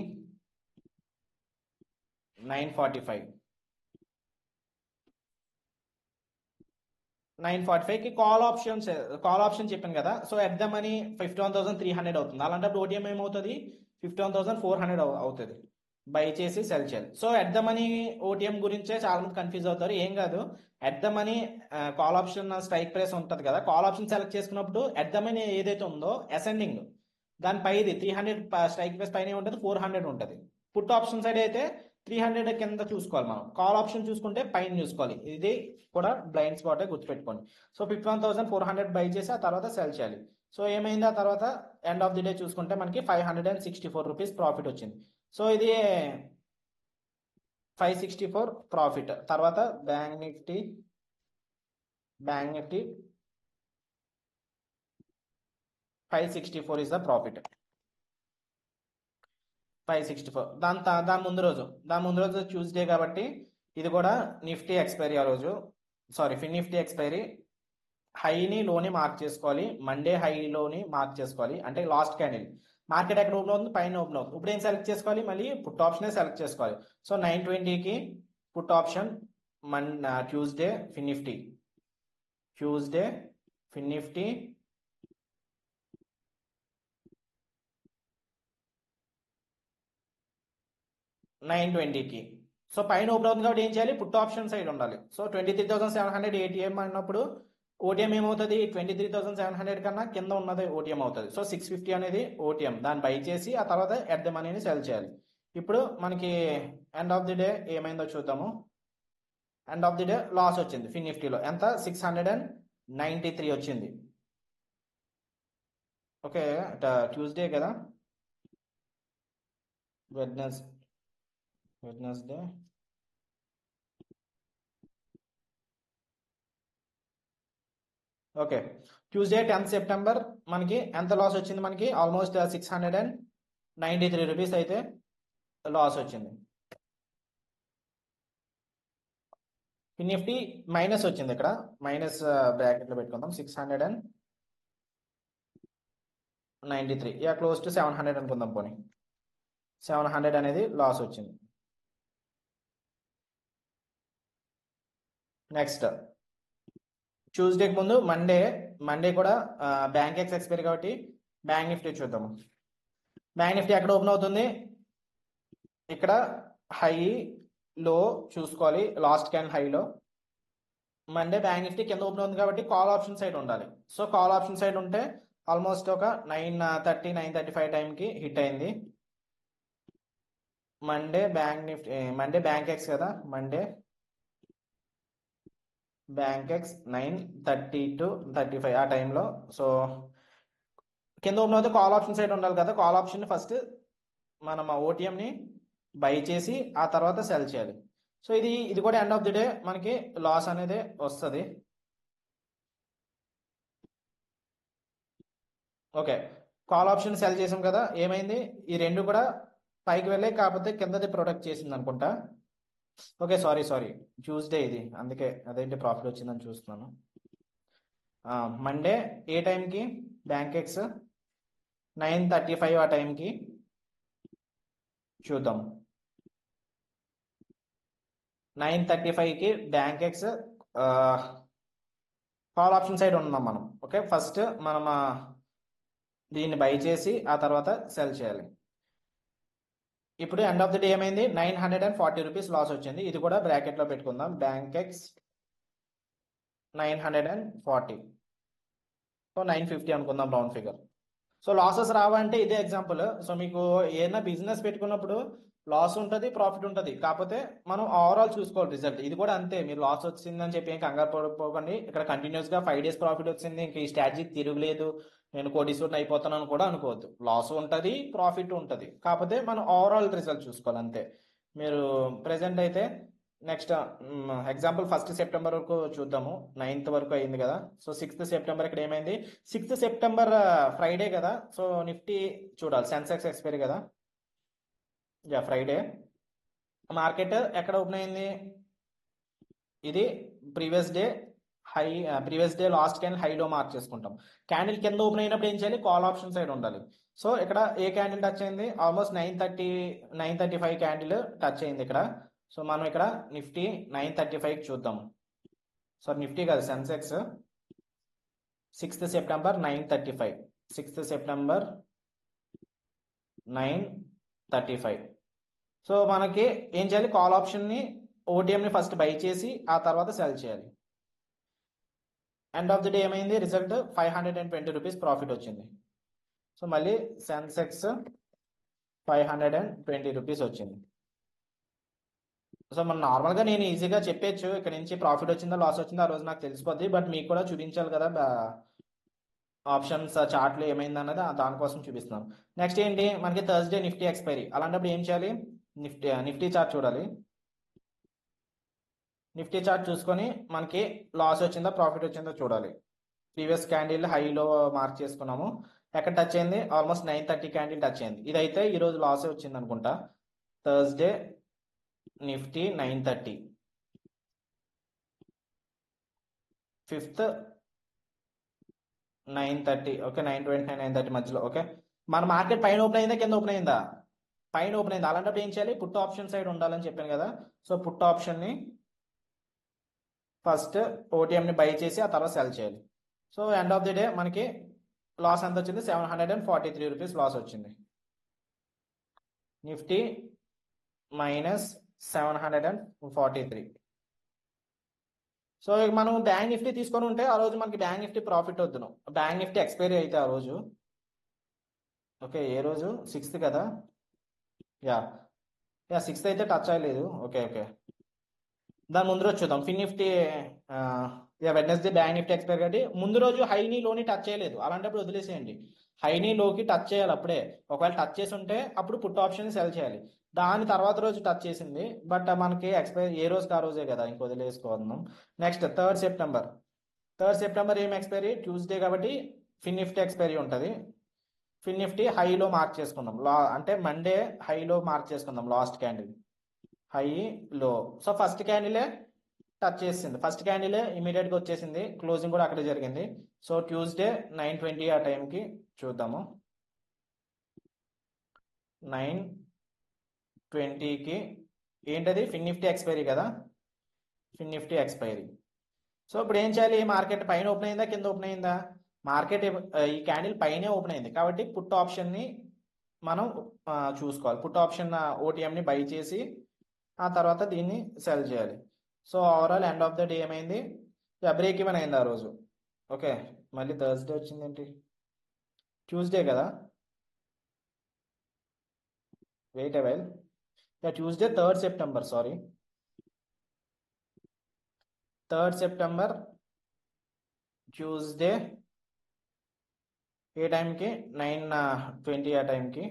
9:45కి కాల్ ఆప్షన్ చెప్పాను కదా. సో ఎట్ ద మనీ 51,300 అవుతుంది. అలాంటప్పుడు ఓటీఎం ఏమవుతుంది, 51,400 అవుతుంది. బై చేసి సెల్ చేయాలి. So at the money OTM గురించే చాలా మంది కన్ఫ్యూజ్ అవుతారు. ఏం కాదు, at the money call option strike price ఉంటుంది కదా, కాల్ ఆప్షన్ సెలెక్ట్ చేసుకున్నప్పుడు ఎట్ ద మనీ ఏదైతే ఉందో అసెండింగ్ దాని పైది 300 స్ట్రైక్ ప్రైస్ పైన ఉంటుంది, 400 ఉంటుంది. పుట్ ఆప్షన్ సైడ్ అయితే 300 కింద చూసుకోవాలి మనం. కాల్ ఆప్షన్ చూసుకుంటే పైన చూసుకోవాలి. ఇది కూడా బ్లైండ్ స్పాటే, గుర్తుపెట్టుకోండి. సో 51,400 బై చేసి ఆ తర్వాత సెల్ చేయాలి. సో ఏమైంది, ఆ తర్వాత ఎండ్ ఆఫ్ ది డే చూసుకుంటే మనకి 564 రూపీస్ ప్రాఫిట్ వచ్చింది. సో ఇది 564 ప్రాఫిట్. తర్వాత bank Nifty 564 is the profit. 564. దాని ముందు రోజు ట్యూస్డే కాబట్టి ఇది కూడా నిఫ్టీ ఎక్స్పైరీ ఆ రోజు, ఫిన్ నిఫ్టీ ఎక్స్పైరీ. హైని లోని మార్క్ చేసుకోవాలి, మండే హైలోని మార్క్ చేసుకోవాలి. అంటే లాస్ట్ క్యాండిల్ మార్కెట్ ఎక్కడ ఓపెన్ అవుతుంది, పైన ఓపెన్ అవుతుంది. ఇప్పుడు ఏం సెలెక్ట్ చేసుకోవాలి, మళ్ళీ పుట్ ఆప్షనే సెలెక్ట్ చేసుకోవాలి. సో 9:20కి పుట్ ఆప్షన్ ట్యూస్డే ఫిన్ నిఫ్టీ 9:20కి. సో పైన ఓపెన్ అవుతుంది కాబట్టి ఏం చేయాలి, పుట్ ఆప్షన్ సైడ్ ఉండాలి. సో 23,700 ఏటీఎం అన్నప్పుడు ఓటీఎం ఏమవుతుంది, 23,700 కన్నా కింద ఉన్నది ఓటీఎం అవుతుంది. సో 650 అనేది ఓటీఎం, దాన్ని బై చేసి ఆ తర్వాత ఎట్ ద మనీని సెల్ చేయాలి. ఇప్పుడు మనకి ఎండ్ ఆఫ్ ది డే ఏమైందో చూద్దాము. End of the day loss వచ్చింది ఫిన్ నిఫ్టీలో. ఎంత, 693 వచ్చింది. ఓకే, ట్యూస్డే కదా, Wednesday okay, Tuesday 10th September మనకి ఎంత లాస్ వచ్చింది, మనకి ఆల్మోస్ట్ 693 రూపీస్ అయితే లాస్ వచ్చింది. ఫిన్ నిఫ్టీ మైనస్ వచ్చింది, ఇక్కడ మైనస్ బ్రాకెట్లో పెట్టుకుందాం. 693, క్లోజ్ టు 700 అనుకుందాం. పోనీ 700 అనేది లాస్ వచ్చింది. నెక్స్ట్ ట్యూస్డేకి ముందు మండే కూడా బ్యాంక్ ఎక్స్పైరీ కాబట్టి బ్యాంక్ నిఫ్టీ చూద్దాము. బ్యాంక్ నిఫ్టీ ఎక్కడ ఓపెన్ అవుతుంది, ఇక్కడ హై లో చూసుకోవాలి, లాస్ట్ క్యాండిల్ హైలో. మండే బ్యాంక్ నిఫ్టీ కింద ఓపెన్ అవుతుంది కాబట్టి కాల్ ఆప్షన్ సైడ్ ఉండాలి. సో కాల్ ఆప్షన్ సైడ్ ఉంటే ఆల్మోస్ట్ ఒక 9:30, 9:35 టైంకి హిట్ అయింది. మండే బ్యాంక్ ఎక్స్ కదా, బ్యాంక్ ఎక్స్ 9:30 to 9:35 ఆ టైంలో. సో కింద ఓపెన్ అవుతే కాల్ ఆప్షన్ సైడ్ ఉండాలి కదా, కాల్ ఆప్షన్ ఫస్ట్ మనం ఓటీఎంని బై చేసి ఆ తర్వాత సెల్ చేయాలి. సో ఇది కూడా ఎండ్ ఆఫ్ ది డే మనకి లాస్ అనేది వస్తుంది. ఓకే, కాల్ ఆప్షన్ సెల్ చేసాం కదా, ఏమైంది, ఈ రెండు కూడా పైకి వెళ్ళే, కాకపోతే కిందది ప్రొటెక్ట్ చేసింది అనుకుంటా. ఓకే, సారీ ట్యూస్డే ఇది, అందుకే అదేంటి ప్రాఫిట్ వచ్చిందని చూస్తున్నాను. మండే ఏ టైంకి, బ్యాంక్ ఎక్స్ 9:35 ఆ టైంకి చూద్దాం. 9:35కి Bankex call option side ఉన్నాం మనం. ఓకే, ఫస్ట్ మనం దీన్ని బై చేసి ఆ తర్వాత సెల్ చేయాలి. ఇప్పుడు ఎండ్ ఆఫ్ ది డే ఏమైంది, 940 రూపీస్ లాస్ వచ్చింది. ఇది కూడా బ్రాకెట్లో పెట్టుకుందాం, బ్యాంక్ ఎక్స్ 940. సో 950 అనుకుందాం రౌండ్ ఫిగర్. సో లాసెస్ రావంటే ఇదే ఎగ్జాంపుల్. సో మీకు ఏదైనా బిజినెస్ పెట్టుకున్నప్పుడు లాస్ ఉంటుంది, ప్రాఫిట్ ఉంటుంది. కాకపోతే మనం ఓవరాల్ చూసుకోవాలి రిజల్ట్. ఇది కూడా అంతే. మీరు లాస్ వచ్చిందని చెప్పి ఏం కంగారు పడిపోకండి. ఇక్కడ కంటిన్యూస్ గా 5 days ప్రాఫిట్ వచ్చింది, ఇంకా ఈ స్ట్రాటజీ తిరగలేదు, నేను కోటీశ్వరుని అయిపోతానని కూడా అనుకోవద్దు. లాస్ ఉంటుంది, ప్రాఫిట్ ఉంటుంది. కాకపోతే మనం ఓవరాల్ రిజల్ట్ చూసుకోవాలి అంతే. మీరు ప్రెసెంట్ అయితే నెక్స్ట్ ఎగ్జాంపుల్ 1st September వరకు చూద్దాము. 9th వరకు అయింది కదా. సో 6th September ఇక్కడ ఏమైంది? 6th September ఫ్రైడే కదా. సో నిఫ్టీ చూడాలి, సెన్సెక్స్ ఎక్స్పైరీ కదా, యా ఫ్రైడే. మార్కెట్ ఎక్కడ ఓపెన్ అయింది? ఇది previous day high, previous day last candle హైలో మార్క్ చేసుకుంటాం. క్యాండిల్ కింద ఓపెన్ అయినప్పుడు ఏం చేయాలి? కాల్ ఆప్షన్ సైడ్ ఉండాలి. సో ఇక్కడ ఏ క్యాండిల్ టచ్ అయింది? ఆల్మోస్ట్ 935 క్యాండిల్ టచ్ అయింది ఇక్కడ. సో మనం ఇక్కడ నిఫ్టీ 935 చూద్దాము. సో నిఫ్టీ కాదు, Sensex. 6th September 935, 6th September 935. So మనకి ఏం చేయాలి? కాల్ ఆప్షన్ని, ఓటీఎంని ఫస్ట్ బై చేసి ఆ తర్వాత సెల్ చేయాలి. ఎండ్ ఆఫ్ ది డే ఏమైంది? రిజల్ట్ 520 రూపీస్ ప్రాఫిట్ వచ్చింది. సో మళ్ళీ సెన్సెక్స్ 520 రూపీస్ వచ్చింది. సో మనం నార్మల్గా నేను ఈజీగా చెప్పేచ్చు ఇక్కడ నుంచి ప్రాఫిట్ వచ్చిందా లాస్ వచ్చిందా ఆ రోజు నాకు తెలిసిపోద్ది. బట్ మీకు కూడా చూపించాలి కదా ఆప్షన్స్ చార్ట్లు ఏమైంది అన్నది, దానికోసం చూపిస్తున్నాం. నెక్స్ట్ ఏంటి? మనకి థర్స్డే నిఫ్టీ ఎక్స్పైరీ. అలాంటప్పుడు ఏం చేయాలి? నిఫ్టీ చార్ట్ చూడాలి. నిఫ్టీ చార్ట్ చూసుకొని మనకి లాస్ వచ్చిందా ప్రాఫిట్ వచ్చిందో చూడాలి. ప్రీవియస్ క్యాండిల్ హైలో మార్క్ చేసుకున్నాము. ఎక్కడ టచ్ అయింది? ఆల్మోస్ట్ 930 క్యాండిల్ టచ్ అయింది. ఇదైతే ఈరోజు లాస్ వచ్చింది అనుకుంటా. థర్స్డే నిఫ్టీ 930, 5th 930, ఓకే, 929 930 మధ్యలో. ఓకే, మన మార్కెట్ పైన ఓపెన్ అయిందా కింద ఓపెన్ అయిందా? పైన ఓపెన్ అయింది. అలాంటప్పుడు ఏం చేయాలి? పుట్ ఆప్షన్ సైడ్ ఉండాలని చెప్పాను కదా. సో పుట్ ఆప్షన్ని ఫస్ట్ ఓటీఎంని బై చేసి ఆ తర్వాత సెల్ చేయాలి. So end of the day మనకి లాస్ ఎంత వచ్చింది? 743 రూపీస్ లాస్ వచ్చింది. నిఫ్టీ -743. సో మనం బ్యాంక్ నిఫ్టీ తీసుకొని ఉంటే ఆ రోజు మనకి బ్యాంక్ నిఫ్టీ ప్రాఫిట్ వద్దును. బ్యాంక్ నిఫ్టీ ఎక్స్పైరీ అయితే ఆ రోజు, ఓకే, ఏ రోజు? 6th కదా. యా యా 6th అయితే టచ్ అయ్యలేదు. ఓకే ఓకే, దాని ముందు రోజు చూద్దాం. Fin Nifty Wednesday bank Nifty expire కాబట్టి ముందు రోజు హైని లోని టచ్ చేయలేదు. అలాంటప్పుడు వదిలేసేయండి. హైని లోకి టచ్ చేయాలి అప్పుడే. ఒకవేళ టచ్ చేసి ఉంటే అప్పుడు పుట్ ఆప్షన్ సెల్ చేయాలి. దాని తర్వాత రోజు టచ్ చేసింది, బట్ మనకి ఎక్స్పైర్ ఏ రోజుకి ఆ రోజే కదా, ఇంక వదిలేసుకోవద్దాం. నెక్స్ట్ 3rd సెప్టెంబర్ ఏం ఎక్స్పైరీ? ట్యూస్డే కాబట్టి ఫిన్ నిఫ్టీ ఎక్స్పైరీ ఉంటుంది. ఫిన్ నిఫ్టీ హైలో మార్క్ చేసుకుందాం. అంటే మండే హైలో మార్క్ చేసుకుందాం. లాస్ట్ క్యాండిల్ హై లో. సో ఫస్ట్ క్యాండిలే టచ్ చేసింది. ఫస్ట్ క్యాండిలే ఇమీడియట్గా వచ్చేసింది. క్లోజింగ్ కూడా అక్కడే జరిగింది. సో ట్యూస్డే 920 ఆ టైంకి చూద్దాము. 920కి ఏంటది? ఫిన్ నిఫ్టీ ఎక్స్పైరీ కదా, ఫిన్ నిఫ్టీ ఎక్స్పైరీ. సో ఇప్పుడు ఏం చేయాలి? మార్కెట్ పైన ఓపెన్ అయిందా కింద ఓపెన్ అయిందా? మార్కెట్ ఈ క్యాండిల్ పైనే ఓపెన్ అయింది కాబట్టి పుట్ ఆప్షన్ని మనం చూసుకోవాలి. పుట్ ఆప్షన్ ఓటీఎంని బై చేసి ఆ తర్వాత దీన్ని సెల్ చేయాలి. So overall end of the day ఏమైంది? బ్రేక్ ఈవెన్ అయింది ఆ రోజు. ఓకే, మళ్ళీ థర్స్డే వచ్చింది ఏంటి? ట్యూస్డే కదా, wait a while. Tuesday 3rd September, sorry, 3rd September Tuesday ఏ టైంకి? 920 ఆ టైంకి.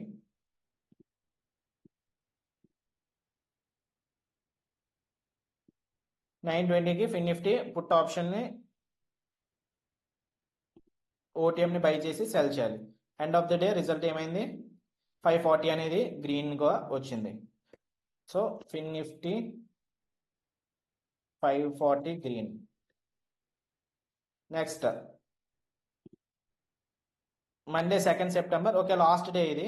కి ఫిన్ నిఫ్టీ పుట్ ఆప్షన్ని ఓటీఎంని బై చేసి సెల్ చేయాలి. End of the day result ఏమైంది? 540 అనేది గ్రీన్గా వచ్చింది. So Fin Nifty 540 green. Next Monday 2nd September, okay, last day ఇది.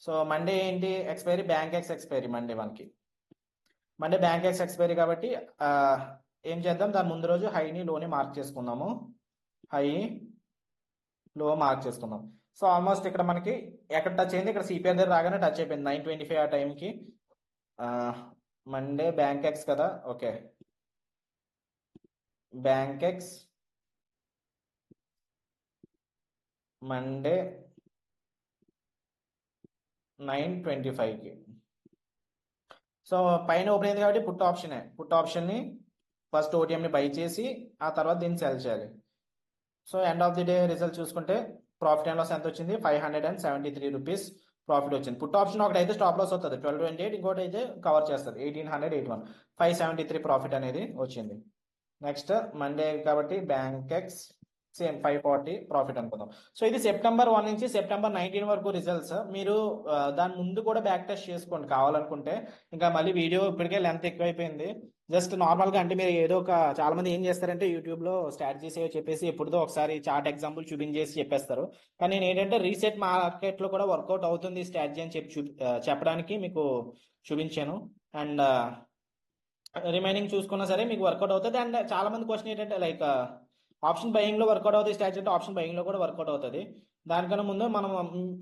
సో మండే ఏంటి expiry? Bankex expiry Monday మనకి. మండే బ్యాంక్ ఎక్స్ ఎక్స్పైరీ కాబట్టి ఏం చేద్దాం? దాని ముందు రోజు హైని లోని మార్క్ చేసుకుందాము. హై లో మార్క్ చేసుకుందాం. సో ఆల్మోస్ట్ ఇక్కడ మనకి ఎక్కడ టచ్ అయింది? ఇక్కడ సిపిఆర్ దగ్గర రాగానే టచ్ అయిపోయింది 925 ఆ టైంకి. మండే బ్యాంక్ ఎక్స్ కదా, ఓకే, బ్యాంక్ ఎక్స్ మండే 925కి. సో పైన ఓపెన్ అయింది కాబట్టి పుట్ ఆప్షన్ని ఫస్ట్ ఓటీఎంని బై చేసి ఆ తర్వాత దీన్ని సెల్ చేయాలి. So end of the day result చూసుకుంటే ప్రాఫిట్ అండ్ లాస్ ఎంత వచ్చింది, 573 రూపీస్ ప్రాఫిట్ వచ్చింది. పుట్ ఆప్షన్ ఒకటి అయితే స్టాప్ లాస్ అవుతుంది 1228, ఇంకోటి అయితే కవర్ చేస్తుంది 1881, 573 ప్రాఫిట్ అనేది వచ్చింది. నెక్స్ట్ మండే కాబట్టి బ్యాంక్ ఎక్స్ సేమ్ 540 ప్రాఫిట్ అనుకుందాం. సో ఇది సెప్టెంబర్ 1 నుంచి సెప్టెంబర్ 19 వరకు రిజల్ట్స్. మీరు దాని ముందు కూడా బ్యాక్ టెస్ట్ చేసుకోండి కావాలనుకుంటే. ఇంకా మళ్ళీ వీడియో ఇప్పటికే లెంత్ ఎక్కువైపోయింది. జస్ట్ నార్మల్గా అంటే మీరు ఏదో ఒక చాలా మంది ఏం చేస్తారంటే యూట్యూబ్లో స్ట్రాటజీస్ ఏవో చెప్పేసి ఎప్పుడుదో ఒకసారి చార్ట్ ఎగ్జాంపుల్ చూపించేసి చెప్పేస్తారు. కానీ నేను ఏంటంటే రీసెట్ మార్కెట్లో కూడా వర్కౌట్ అవుతుంది స్ట్రాటజీ అని చెప్పడానికి మీకు చూపించాను. అండ్ రిమైనింగ్ చూసుకున్నా సరే మీకు వర్కౌట్ అవుతుంది. అండ్ చాలా మంది క్వశ్చన్ ఏంటంటే లైక్ ఆప్షన్ బయింగ్ లో వర్కౌట్ అవుతుంది స్ట్రాటజీ అంటే ఆప్షన్ బయింగ్ లో కూడా వర్కౌట్ అవుతుంది. దానికన్నా ముందు మనం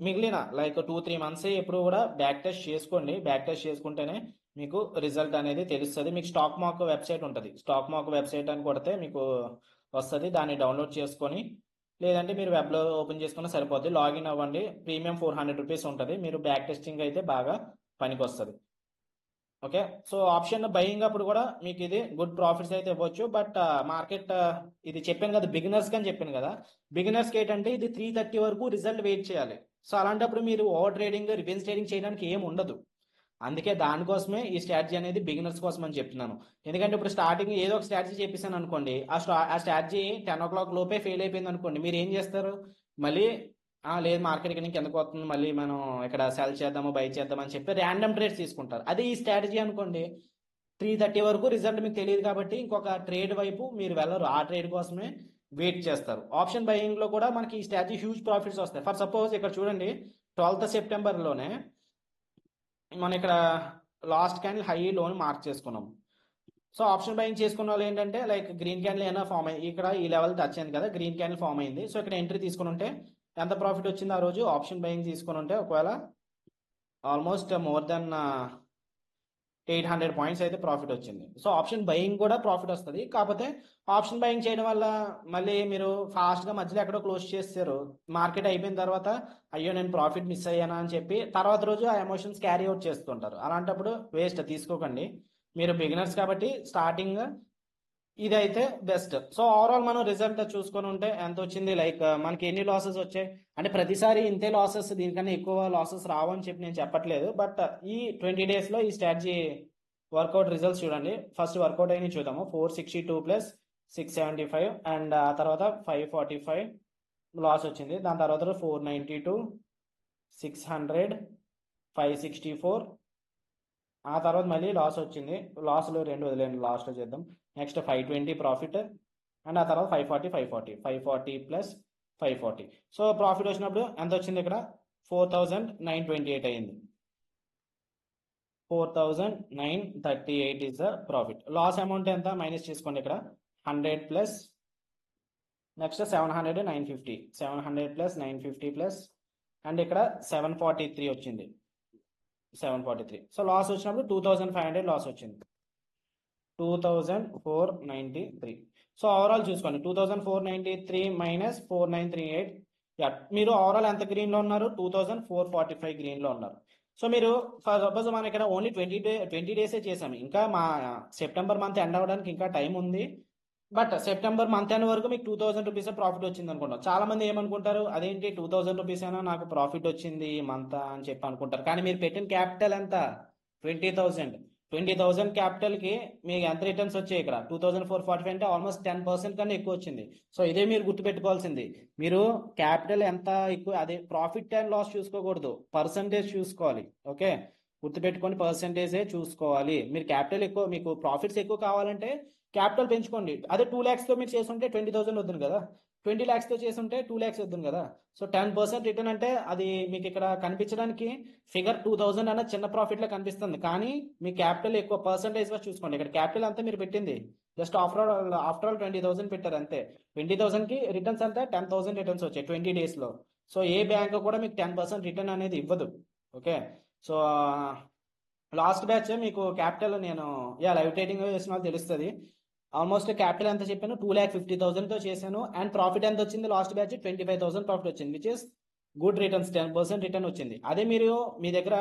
మిగిలిన లైక్ 2-3 మంత్స్ ఎప్పుడు కూడా బ్యాక్ టెస్ట్ చేసుకోండి. బ్యాక్ టెస్ట్ చేసుకుంటేనే మీకు రిజల్ట్ అనేది తెలుస్తుంది. మీకు స్టాక్ మాక్ వెబ్సైట్ ఉంటుంది, స్టాక్ మాక్ వెబ్సైట్ అని కొడితే మీకు వస్తుంది. దాన్ని డౌన్లోడ్ చేసుకొని లేదంటే మీరు వెబ్లో ఓపెన్ చేసుకున్నా సరిపోద్ది. లాగిన్ అవ్వండి. ప్రీమియం 400 రూపీస్ ఉంటుంది. మీరు బ్యాక్ టెస్టింగ్ అయితే బాగా పనికి వస్తుంది. ఓకే, సో ఆప్షన్ బయింగ్ అప్పుడు కూడా మీకు ఇది గుడ్ ప్రాఫిట్స్ అయితే ఇవ్వచ్చు. బట్ మార్కెట్ ఇది చెప్పాను కదా బిగినర్స్కి అని చెప్పాను కదా, బిగినర్స్కి ఏంటంటే ఇది 330 వరకు రిజల్ట్ వెయిట్ చేయాలి. సో అలాంటప్పుడు మీరు ఓవర్ ట్రేడింగ్ రివెంజ్ ట్రేడింగ్ చేయడానికి ఏం ఉండదు. అందుకే దానికోసమే ఈ స్ట్రాటజీ అనేది బిగినర్స్ కోసం అని చెప్తున్నాను. ఎందుకంటే ఇప్పుడు స్టార్టింగ్ ఏదో ఒక స్ట్రాటజీ చెప్పేసాను అనుకోండి, ఆ స్ట్రాటజీ 10 o'clock లోపే ఫెయిల్ అయిపోయింది అనుకోండి, మీరు ఏం చేస్తారు? మళ్ళీ లేదు మార్కెట్ కింద కిందకు వస్తుంది, మళ్ళీ మనం ఇక్కడ సెల్ చేద్దాము బై చేద్దాం అని చెప్పి ర్యాండమ్ ట్రేడ్స్ తీసుకుంటారు. అదే ఈ స్ట్రాటజీ అనుకోండి 330 వరకు రిజల్ట్ మీకు తెలియదు కాబట్టి ఇంకొక ట్రేడ్ వైపు మీరు వెళ్ళరు. ఆ ట్రేడ్ కోసమే వెయిట్ చేస్తారు. ఆప్షన్ బయింగ్ లో కూడా మనకి ఈ స్ట్రాటజీ హ్యూజ్ ప్రాఫిట్స్ వస్తాయి. ఫర్ సపోజ్ ఇక్కడ చూడండి 12th సెప్టెంబర్లోనే మనం ఇక్కడ last candle high loan mark చేసుకున్నాం. సో ఆప్షన్ బయింగ్ చేసుకున్న వాళ్ళు ఏంటంటే లైక్ గ్రీన్ క్యాండిల్ ఏమైనా ఫామ్ అయ్యి ఇక్కడ ఈ లెవెల్ టచ్ అయింది కదా, గ్రీన్ క్యాండిల్ ఫామ్ అయింది. సో ఇక్కడ ఎంట్రీ తీసుకుని ఉంటే ఎంత ప్రాఫిట్ వచ్చింది ఆ రోజు? ఆప్షన్ బయింగ్ తీసుకుని ఉంటే ఒకవేళ ఆల్మోస్ట్ మోర్ దెన్ 800 పాయింట్స్ అయితే ప్రాఫిట్ వచ్చింది. సో ఆప్షన్ బయింగ్ కూడా ప్రాఫిట్ వస్తుంది. కాకపోతే ఆప్షన్ బయింగ్ చేయడం వల్ల మళ్ళీ మీరు ఫాస్ట్గా మధ్యలో ఎక్కడో క్లోజ్ చేస్తారు. మార్కెట్ అయిపోయిన తర్వాత అయ్యో నేను ప్రాఫిట్ మిస్ అయ్యానా అని చెప్పి తర్వాత రోజు ఆ ఎమోషన్స్ క్యారీ అవుట్ చేస్తుంటారు. అలాంటప్పుడు వేస్ట్, తీసుకోకండి. మీరు బిగినర్స్ కాబట్టి స్టార్టింగ్ ఇదైతే బెస్ట్. సో ఓవరాల్ మనం రిజల్ట్ చూసుకొని ఉంటే ఎంత వచ్చింది, లైక్ మనకి ఎన్ని లాసెస్ వచ్చాయి అంటే ప్రతిసారి ఇంతే లాసెస్, దీనికన్నా ఎక్కువ లాసెస్ రావు అని చెప్పి నేను చెప్పట్లేదు. బట్ ఈ 20 డేస్లో ఈ స్ట్రాటజీ వర్కౌట్ రిజల్ట్స్ చూడండి. ఫస్ట్ వర్కౌట్ అయినవి చూద్దాము. 462 ప్లస్ 675 అండ్ ఆ తర్వాత 545 లాస్ వచ్చింది. దాని తర్వాత 492, 600, 564, ఆ తర్వాత మళ్ళీ లాస్ వచ్చింది. లాస్లో 2 వదిలేండి, లాస్ట్లో చేద్దాం. నెక్స్ట్ 520 ప్రాఫిట్ అండ్ ఆ తర్వాత 540 ప్లస్ 540. సో ప్రాఫిట్ వచ్చినప్పుడు ఎంత వచ్చింది? ఇక్కడ 4928 అయింది. 4938 is the profit. Loss amount ఎంత మైనస్ చేసుకోండి. ఇక్కడ 100 plus next 700, 950, 700 plus 950 plus and ఇక్కడ 743 వచ్చింది, 743. సో లాస్ వచ్చినప్పుడు 2500 లాస్ వచ్చింది, 2493. సో ఓవరాల్ చూసుకోండి 2493 మైనస్ 4938. మీరు ఓవరాల్ ఎంత గ్రీన్లో ఉన్నారు? 2445 గ్రీన్లో ఉన్నారు. సో మీరు ఫర్ సపోజ్ మనం ఇక్కడ ఓన్లీ 20 డేసే చేసాము. ఇంకా మా సెప్టెంబర్ మంత్ ఎండ్ అవ్వడానికి ఇంకా టైం ఉంది. బట్ సెప్టెంబర్ మంత్ ఎండ్ వరకు మీకు 2000 రూపీస్ ప్రాఫిట్ వచ్చింది అనుకుంటాం. చాలా మంది ఏమనుకుంటారు, అదేంటి 2000 రూపీస్ అయినా నాకు ప్రాఫిట్ వచ్చింది ఈ మంత్ అని చెప్పి అనుకుంటారు. కానీ మీరు పెట్టిన క్యాపిటల్ ఎంత? 20,000. 20,000 క్యాపిటల్కి మీకు ఎంత రిటర్న్స్ వచ్చాయి? ఇక్కడ 2445 అంటే ఆల్మోస్ట్ 10% కన్నా ఎక్కువ వచ్చింది. సో ఇదే మీరు గుర్తుపెట్టుకోవాల్సింది. మీరు క్యాపిటల్ ఎంత ఎక్కువ, అదే ప్రాఫిట్ అండ్ లాస్ చూసుకోకూడదు, పర్సంటేజ్ చూసుకోవాలి. ఓకే, గుర్తుపెట్టుకోండి, పర్సంటేజే చూసుకోవాలి. మీరు క్యాపిటల్ ఎక్కువ, మీకు ప్రాఫిట్స్ ఎక్కువ కావాలంటే క్యాపిటల్ పెంచుకోండి. అదే 2 lakhsతో మీరు చేసుంటే 20,000 వద్దును కదా, 20 lakhsతో చేసుంటే 2 lakhs వద్దును కదా. సో 10% రిటర్న్ అంటే అది మీకు ఇక్కడ కనిపించడానికి ఫిగర్ 2000 అన్న చిన్న ప్రాఫిట్లో కనిపిస్తుంది. కానీ మీ క్యాపిటల్ ఎక్కువ, పర్సంటేజ్ గా చూసుకోండి. ఇక్కడ క్యాపిటల్ అంతా మీరు పెట్టింది జస్ట్ ఆఫ్టర్ ఆల్ 20,000 పెట్టారు అంతే. 20,000కి రిటర్న్స్ అంతా 10,000 రిటర్న్స్ వచ్చాయి 20 డేస్లో. సో ఏ బ్యాంక్ కూడా మీకు 10% రిటర్న్ అనేది ఇవ్వదు. ఓకే, సో లాస్ట్ బ్యాచ్ మీకు క్యాపిటల్ నేను లైవ్ ట్రేడింగ్ చేసిన వాళ్ళు తెలుస్తుంది. ఆల్మోస్ట్ క్యాపిటల్ ఎంత చెప్పాను? 2,50,000తో చేశాను. అండ్ ప్రాఫిట్ ఎంత వచ్చింది? లాస్ట్ బ్యాచ్ 25,000 ప్రాఫిట్ వచ్చింది, which is good returns 10% return వచ్చింది. అదే మీరు మీ దగ్గర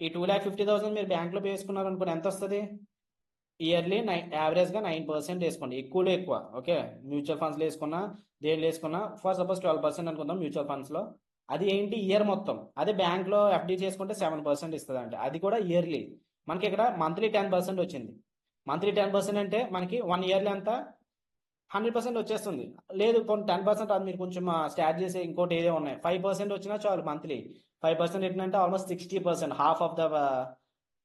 ఈ 2,50,000 మీరు బ్యాంక్లో వేసుకున్నారు అనుకోండి, ఎంత వస్తుంది? ఇయర్లీ యావరేజ్గా 9% వేసుకోండి, ఎక్కువలో ఎక్కువ. ఓకే, మ్యూచువల్ ఫండ్స్లో వేసుకున్నా, దేనిలో వేసుకున్నా, ఫర్ సపోజ్ 12% అనుకుందాం మ్యూచువల్ ఫండ్స్లో. అది ఏంటి, ఇయర్ మొత్తం. అదే బ్యాంక్లో ఎఫ్డి చేసుకుంటే 7% ఇస్తుంది అంటే, అది కూడా ఇయర్లీ. మనకి ఇక్కడ మంత్లీ 10% వచ్చింది. మంత్లీ 10% అంటే మనకి 1 ఇయర్లీ అంతా 100% వచ్చేస్తుంది. లేదు కొన్ని 10% అది మీరు కొంచెం స్టార్ట్ చేసి ఇంకోటి ఏదో ఉన్నాయి, 5% వచ్చినా చాలు మంత్లీ. 5% ఎట్లంటే almost 60%, half of the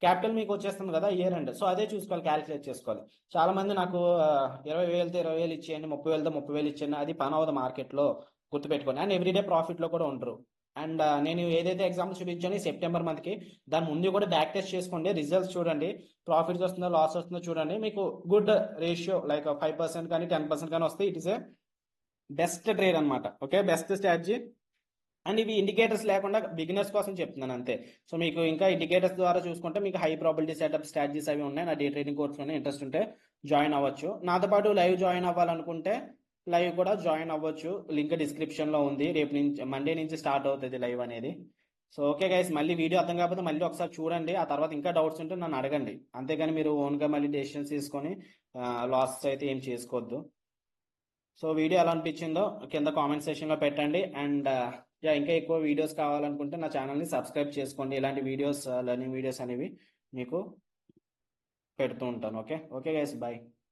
capital మీకు వచ్చేస్తుంది కదా ఇయర్ అండ్. సో అదే చూసుకోవాలి, క్యాలిక్యులేట్ చేసుకోవాలి. చాలా మంది నాకు 20,000తో 20,000 ఇచ్చేయండి, 30,000తో 30,000 ఇచ్చేయండి, అది పని అవ్వదు మార్కెట్లో, గుర్తుపెట్టుకోండి. అండ్ ఎవ్రీడే ప్రాఫిట్లో కూడా ఉంటారు. అండ్ నేను ఏదైతే ఎగ్జాంపుల్ చూపించానో సెప్టెంబర్ మంత్కి, దాని ముందు కూడా బ్యాక్ టెస్ట్ చేసుకోండి, రిజల్ట్స్ చూడండి, ప్రాఫిట్స్ వస్తుందో లాస్ వస్తుందో చూడండి. మీకు గుడ్ రేషియో లైక్ 5% కానీ 10% కానీ వస్తే it is a best trade అనమాట. Okay, best strategy. అండ్ ఇవి ఇండికేటర్స్ లేకుండా బిగినర్స్ కోసం చెప్తున్నాను అంతే. సో మీకు ఇంకా ఇండికేటర్స్ ద్వారా చూసుకుంటే మీకు హై ప్రాబిలిటీ సెటప్ స్ట్రాటజీస్ అవి ఉన్నాయి. నా డే ట్రేడింగ్ కోర్స్లోనే ఇంట్రెస్ట్ ఉంటే జాయిన్ అవ్వచ్చు. నాతో పాటు లైవ్ జాయిన్ అవ్వాలనుకుంటే లైవ్ కూడా జాయిన్ అవ్వచ్చు, లింక్ డిస్క్రిప్షన్లో ఉంది. రేపు నుంచి మండే నుంచి స్టార్ట్ అవుతుంది లైవ్ అనేది. సో ఓకే గైస్, మళ్ళీ వీడియో అర్థం కాకపోతే మళ్ళీ ఒకసారి చూడండి, ఆ తర్వాత ఇంకా డౌట్స్ ఉంటే నన్ను అడగండి. అంతేగాని మీరు ఓన్గా మళ్ళీ డెసిషన్స్ తీసుకొని లాస్ అయితే ఏం చేసుకోవద్దు. సో వీడియో ఎలా అనిపించిందో కింద కామెంట్ సెక్షన్లో పెట్టండి. అండ్ ఇంకా ఎక్కువ వీడియోస్ కావాలనుకుంటే నా ఛానల్ని సబ్స్క్రైబ్ చేసుకోండి. ఇలాంటి వీడియోస్, లెర్నింగ్ వీడియోస్ అనేవి మీకు పెడుతూ ఉంటాను. Okay okay guys, bye.